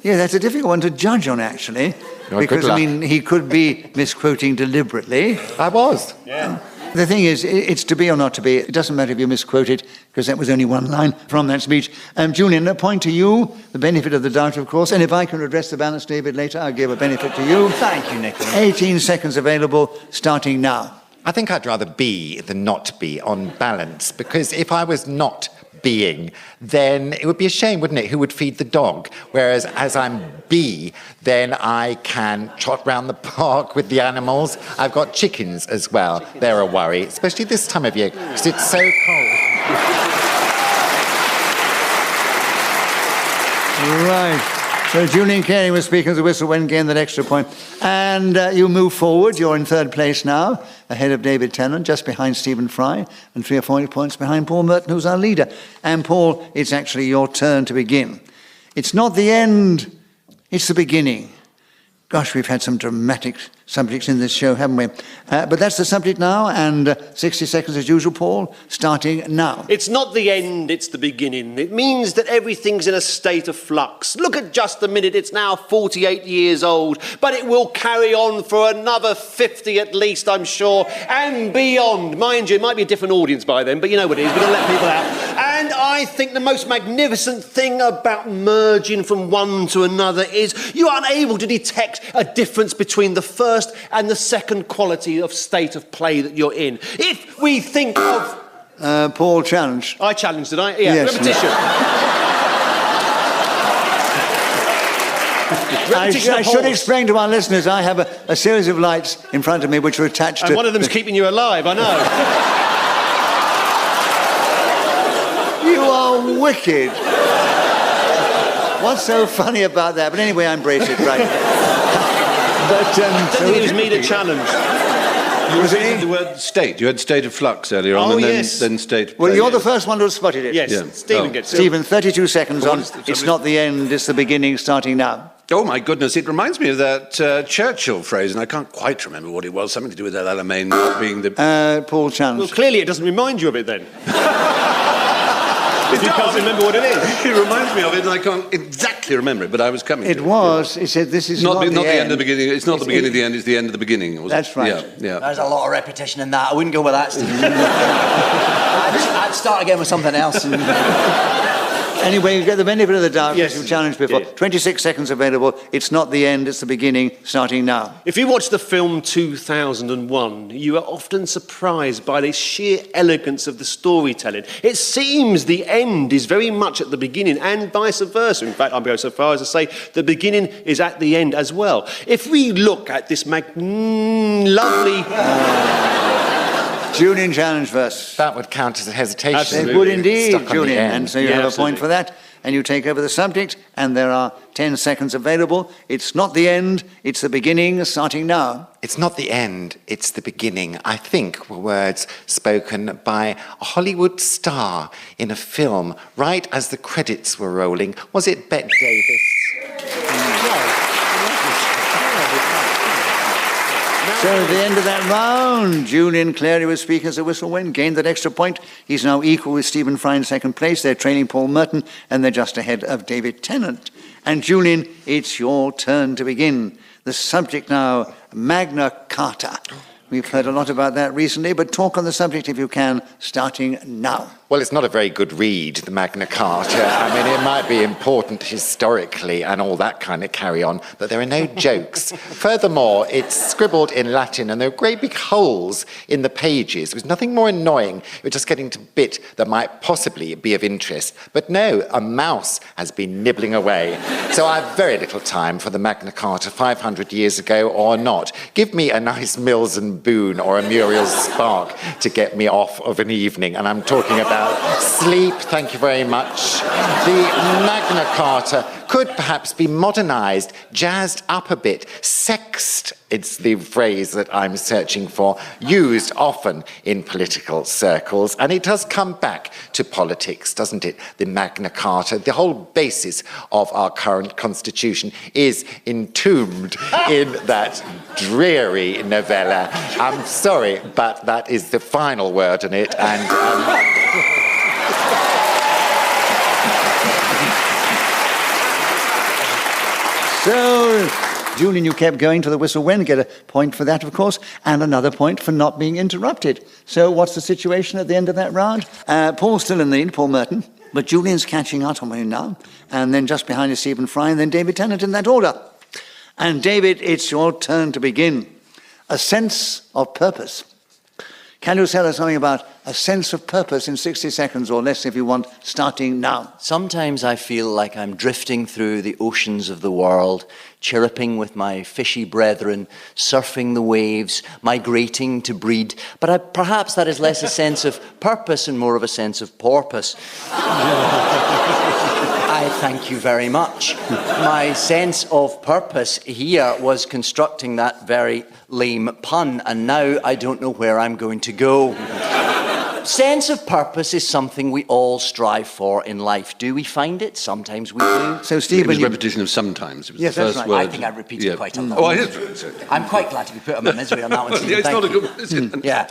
that's a difficult one to judge on, actually. Oh, because, good luck. I mean, he could be misquoting deliberately. I was. Yeah. The thing is, it's to be or not to be. It doesn't matter if you misquote it, because that was only one line from that speech. Julian, a point to you, the benefit of the doubt, of course. And if I can address the balance, David, later, I'll give a benefit to you. Thank you, Nicholas. 18 seconds available, starting now. I think I'd rather be than not be on balance, because if I was not being, then it would be a shame, wouldn't it? Who would feed the dog? Whereas as I'm be, then I can trot round the park with the animals. I've got chickens as well. They're a worry, especially this time of year, because it's so cold. Right. So Julian Caring was speaking as a whistle when gained that extra point. And you move forward. You're in third place now, ahead of David Tennant, just behind Stephen Fry, and 3 or 4 points behind Paul Merton, who's our leader. And Paul, it's actually your turn to begin. It's not the end, it's the beginning. Gosh, we've had some dramatic subjects in this show, haven't we? But that's the subject now, and 60 seconds as usual, Paul, starting now. It's not the end, it's the beginning. It means that everything's in a state of flux. Look at just a minute, it's now 48 years old, but it will carry on for another 50 at least, I'm sure, and beyond. Mind you, it might be a different audience by then, but you know what it is, we're going to let people out. And I think the most magnificent thing about merging from one to another is you are unable to detect a difference between the first and the second quality of state of play that you're in. If we think of... Paul, challenge. I challenged, did I? Yeah, Yes. repetition. I should explain to our listeners, I have a series of lights in front of me which are attached And to... one of them's keeping you alive, I know. You are wicked. What's so funny about that? But anyway, I embrace it, right? But, I don't think it was me that challenged. You repeated the word state. You had state of flux earlier on, Oh, and yes. then state of Well, play. you're the first one to have spotted it. Yes, Yeah. Stephen Oh. gets it. Stephen, 32 seconds What on. is the It's subject? not the end, it's the beginning, starting now. Oh, my goodness, it reminds me of that Churchill phrase, and I can't quite remember what it was, something to do with that Alamein not being the... Paul, challenge. Well, clearly it doesn't remind you of it then. You can't remember what it is. It reminds me of it, and I can't exactly remember it, but I was coming to it. It was. He said, this is not the end of the beginning. It's not the beginning of the end, it's the end of the beginning. That's right. Yeah. There's a lot of repetition in that. I wouldn't go with that, Stephen. I'd start again with something else. Anyway, you get the benefit of the doubt, Yes. as you challenged before. 26 seconds available. It's not the end, it's the beginning, starting now. If you watch the film 2001, you are often surprised by the sheer elegance of the storytelling. It seems the end is very much at the beginning and vice versa. In fact, I'm going so far as to say the beginning is at the end as well. If we look at this lovely... Julian challenge verse. That would count as a hesitation. It would indeed, Stuck on the Julian. end. And so you have a point for that. And you take over the subject, and there are 10 seconds available. It's not the end, it's the beginning, starting now. It's not the end, it's the beginning, I think, were words spoken by a Hollywood star in a film right as the credits were rolling. Was it Bette Davis? So at the end of that round, Julian Clary was speaking as a whistle went, gained that extra point. He's now equal with Stephen Fry in second place. They're trailing Paul Merton, and they're just ahead of David Tennant. And Julian, it's your turn to begin. The subject now, Magna Carta. We've heard a lot about that recently, but talk on the subject if you can, starting now. Well, it's not a very good read, the Magna Carta. I mean, it might be important historically and all that kind of carry on, but there are no jokes. Furthermore, it's scribbled in Latin and there are great big holes in the pages. It was nothing more annoying. You're just getting to bit that might possibly be of interest. But no, a mouse has been nibbling away. So I have very little time for the Magna Carta 500 years ago or not. Give me a nice Mills and Boon or a Muriel Spark to get me off of an evening. And I'm talking about sleep, thank you very much. The Magna Carta could perhaps be modernised, jazzed up a bit, sexed, it's the phrase that I'm searching for, used often in political circles, and it does come back to politics, doesn't it? The Magna Carta, the whole basis of our current constitution is entombed in that dreary novella. I'm sorry, but that is the final word on it, and... So, Julian, you kept going to the whistle when, get a point for that, of course, and another point for not being interrupted. So what's the situation at the end of that round? Paul's still in the lead, Paul Merton, but Julian's catching up on him now, and then just behind is Stephen Fry, and then David Tennant in that order. And David, it's your turn to begin. A sense of purpose. Can you tell us something about a sense of purpose in 60 seconds or less if you want, starting now? Sometimes I feel like I'm drifting through the oceans of the world, chirruping with my fishy brethren, surfing the waves, migrating to breed. But perhaps that is less a sense of purpose and more of a sense of porpoise. I thank you very much. My sense of purpose here was constructing that very lame pun, and now I don't know where I'm going to go. Sense of purpose is something we all strive for in life. Do we find it? Sometimes we do. So, Stephen, it was repetition of sometimes. It was yes, the first that's word. I think I repeated quite a lot. Oh, I did. I'm quite glad to be put on my misery on that one, Stephen. It's Thank not you. a good... Yeah.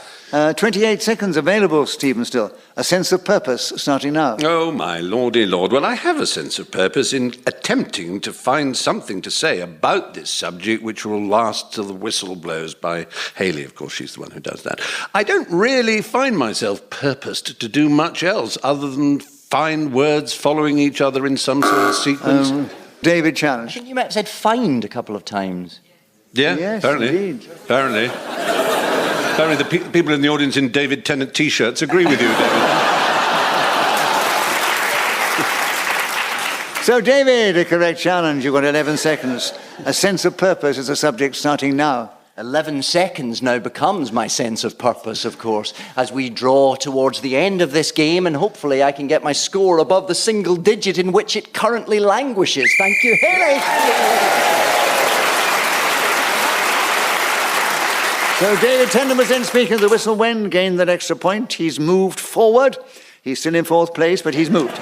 28 seconds available, Stephen, still. A sense of purpose, starting now. Oh, my lordy lord. Well, I have a sense of purpose in attempting to find something to say about this subject which will last till the whistle blows by Hayley. Of course, she's the one who does that. I don't really find myself purposed to do much else other than find words following each other in some sort of sequence. David I challenge. think you might have said find a couple of times. Yeah, Yes, apparently. indeed. Apparently. Apparently the people in the audience in David Tennant T-shirts agree with you, David. So, David, a correct challenge. You've got 11 seconds. A sense of purpose is a subject starting now. 11 seconds now becomes my sense of purpose, of course, as we draw towards the end of this game, and hopefully I can get my score above the single digit in which it currently languishes. Thank you, Hayley. So David Tennant was then speaking. The whistle went, gained that extra point. He's moved forward. He's still in fourth place, but he's moved.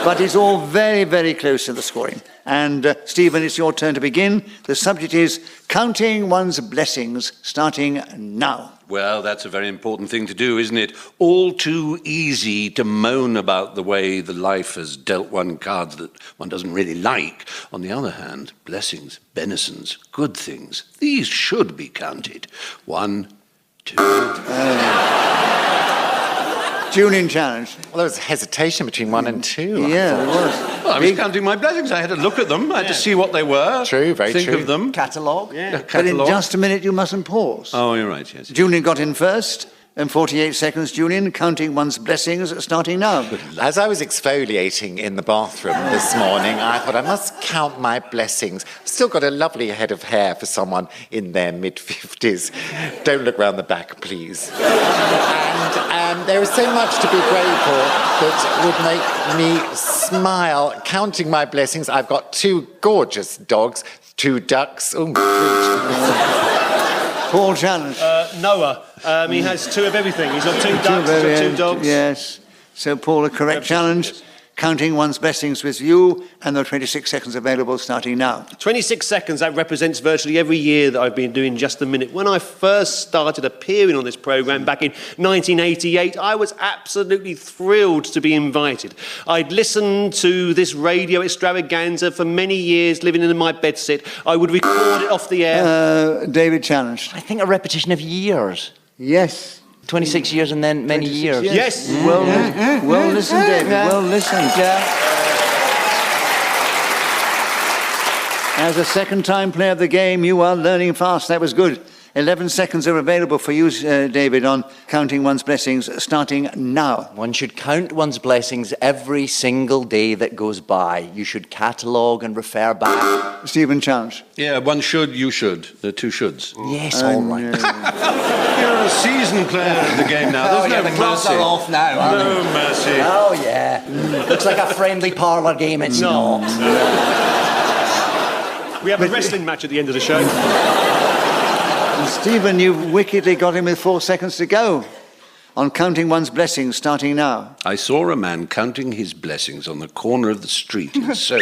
But it's all very, very close to the scoring. And Stephen, it's your turn to begin. The subject is counting one's blessings, starting now. Well, that's a very important thing to do, isn't it? All too easy to moan about the way the life has dealt one cards that one doesn't really like. On the other hand, blessings, benisons, good things, these should be counted. 1, 2... Julian challenge. Well, there was hesitation between 1 and 2. Yeah, there was. Well, I was counting my blessings. I had to look at them. I had to see what they were. True, very think true. of them. Catalogue. Yeah, But in catalogue. just a minute, you mustn't pause. Oh, you're right, yes. Julian got in first. And 48 seconds, Julian, counting one's blessings, starting now. As I was exfoliating in the bathroom this morning, I thought I must count my blessings. Still got a lovely head of hair for someone in their mid-50s. Don't look round the back, please. And there is so much to be grateful that would make me smile. Counting my blessings, I've got 2 gorgeous dogs, 2 ducks. Paul challenge. Noah. He has 2 of everything. He's got 2 ducks, he's got 2 dogs. Yes. So, Paul, a correct challenge. Counting one's blessings with you, and there are 26 seconds available starting now. 26 seconds, that represents virtually every year that I've been doing Just a Minute. When I first started appearing on this programme back in 1988, I was absolutely thrilled to be invited. I'd listened to this radio extravaganza for many years, living in my bedsit. I would record it off the air. David challenged. I think a repetition of years. Yes. 26 years and then many years. Yes. Well listened, David. Well listened. As a second-time player of the game, you are learning fast. That was good. 11 seconds are available for you, David, on counting one's blessings, starting now. One should count one's blessings every single day that goes by. You should catalogue and refer back. Stephen challenge. Yeah, one should, you should. There are 2 shoulds. Yes, all right. You're a seasoned player of the game now. There's no the gloves mercy. are off now, aren't No they? mercy. Oh, yeah. Looks like a friendly parlour game. It's not. We have a wrestling match at the end of the show. And Stephen, you've wickedly got him with 4 seconds to go on counting one's blessings, starting now. I saw a man counting his blessings on the corner of the street in Soho.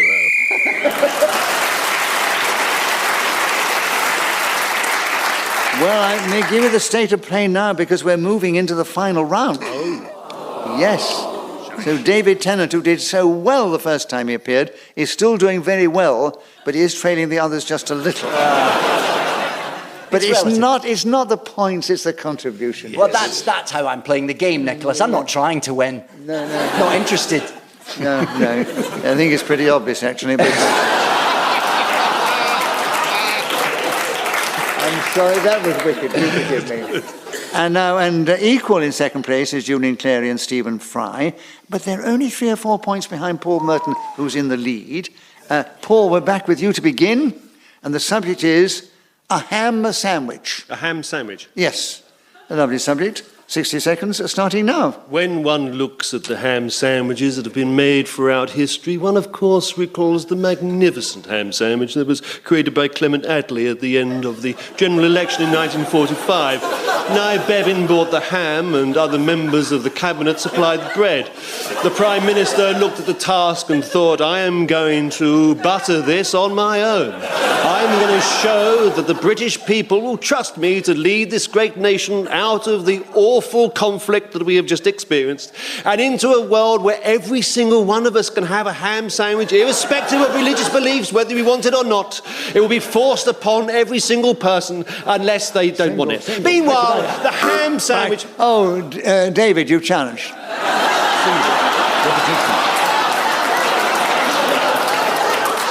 Well, I may give you the state of play now because we're moving into the final round. Oh. Yes. So David Tennant, who did so well the first time he appeared, is still doing very well, but he is trailing the others just a little. But it's not the points, it's the contribution. Yes. Well, that's how I'm playing the game, Nicholas. I'm not trying to win. No. Not interested. No. I think it's pretty obvious, actually. But I'm sorry, that was wicked. You forgive me. And equal in second place is Julian Clary and Stephen Fry, but they're only 3 or 4 points behind Paul Merton, who's in the lead. Paul, we're back with you to begin, and the subject is a ham sandwich. A ham sandwich? Yes, a lovely subject. 60 seconds, starting now. When one looks at the ham sandwiches that have been made throughout history, one of course recalls the magnificent ham sandwich that was created by Clement Attlee at the end of the general election in 1945. Nye Bevan bought the ham and other members of the cabinet supplied the bread. The Prime Minister looked at the task and thought, I am going to butter this on my own. I'm going to show that the British people will trust me to lead this great nation out of the awful conflict that we have just experienced and into a world where every single one of us can have a ham sandwich, irrespective of religious beliefs, whether we want it or not. It will be forced upon every single person unless they don't want it. Meanwhile, the ham sandwich... Right. Oh, David, you've challenged.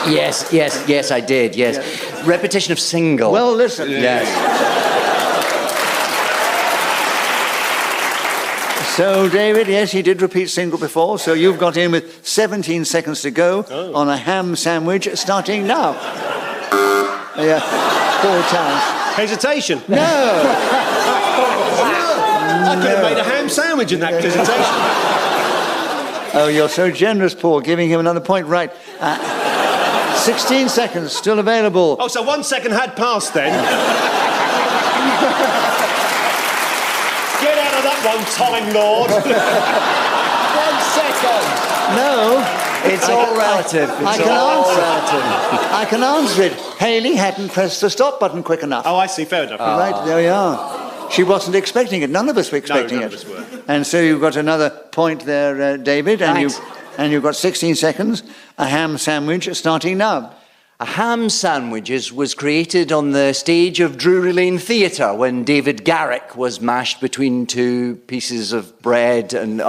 Yes, I did, yes. Repetition of single. Well, listen. Yes. So, David, yes, he did repeat single before, so you've got in with 17 seconds to go on a ham sandwich, starting now. Paul challenge. Hesitation? No! I could have made a ham sandwich in that hesitation. Oh, you're so generous, Paul, giving him another point. Right. 16 seconds, still available. Oh, so 1 second had passed then. Get out of that one, Time Lord. 1 second. No, It's all relative. I can answer it. Haley hadn't pressed the stop button quick enough. Oh, I see. Fair enough. Right, there we are. She wasn't expecting it. None of us were expecting none it. of us were. And so you've got another point there, David, and Right. you've got 16 seconds. A ham sandwich starting now. A ham sandwich was created on the stage of Drury Lane Theatre when David Garrick was mashed between two pieces of bread and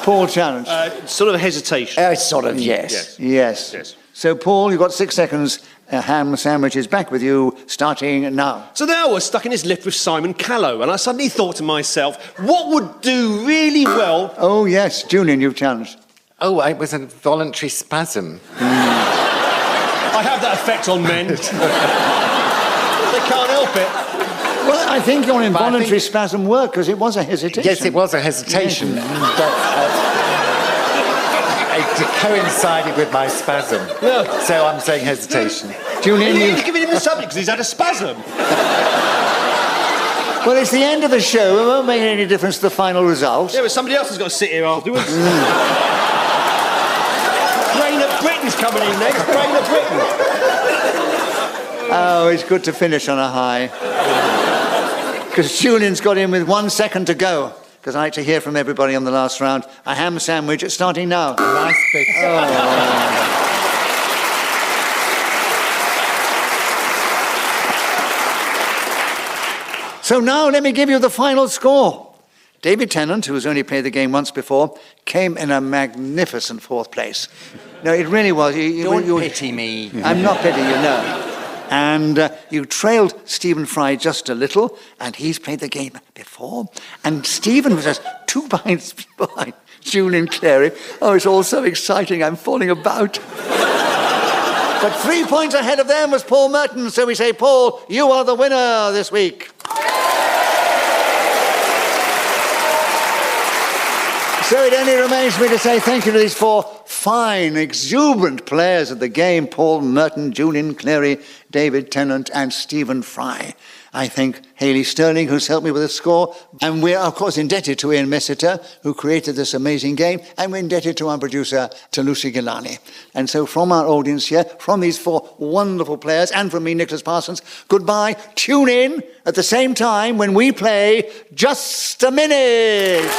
Paul challenge. Sort of hesitation. Sort of, yes. Yes. So, Paul, you've got 6 seconds. A ham sandwich is back with you, starting now. So there I was, stuck in this lift with Simon Callow, and I suddenly thought to myself, what would do really well... Oh, yes, Julian, you've challenged. Oh, it was a voluntary spasm. I have that effect on men. They can't help it. Well, I think your involuntary spasm worked, because it was a hesitation. Yes, it was a hesitation. It coincided with my spasm. Yeah. So I'm saying hesitation. Julian, You're giving him the subject because he's had a spasm. Well, it's the end of the show. It won't make any difference to the final result. Yeah, but somebody else has got to sit here afterwards. Brain of Britain's coming in next. Brain of Britain. Oh, it's good to finish on a high. Because Julian's got in with 1 second to go. Because I like to hear from everybody on the last round. A ham sandwich starting now. Nice big... So now let me give you the final score. David Tennant, who has only played the game once before, came in a magnificent 4th place. No, it really was. Don't pity me. I'm not pitying you, no. And you trailed Stephen Fry just a little, and he's played the game before. And Stephen was just 2 points behind Julian Clary. Oh, it's all so exciting, I'm falling about. But 3 points ahead of them was Paul Merton, so we say, Paul, you are the winner this week. So it only remains for me to say thank you to these 4 fine, exuberant players of the game, Paul Merton, Julian Clary, David Tennant and Stephen Fry. I thank Hayley Sterling, who's helped me with the score, and we're, of course, indebted to Ian Messiter, who created this amazing game, and we're indebted to our producer, to Lucy Gilani. And so from our audience here, from these 4 wonderful players, and from me, Nicholas Parsons, goodbye. Tune in at the same time when we play Just a Minute.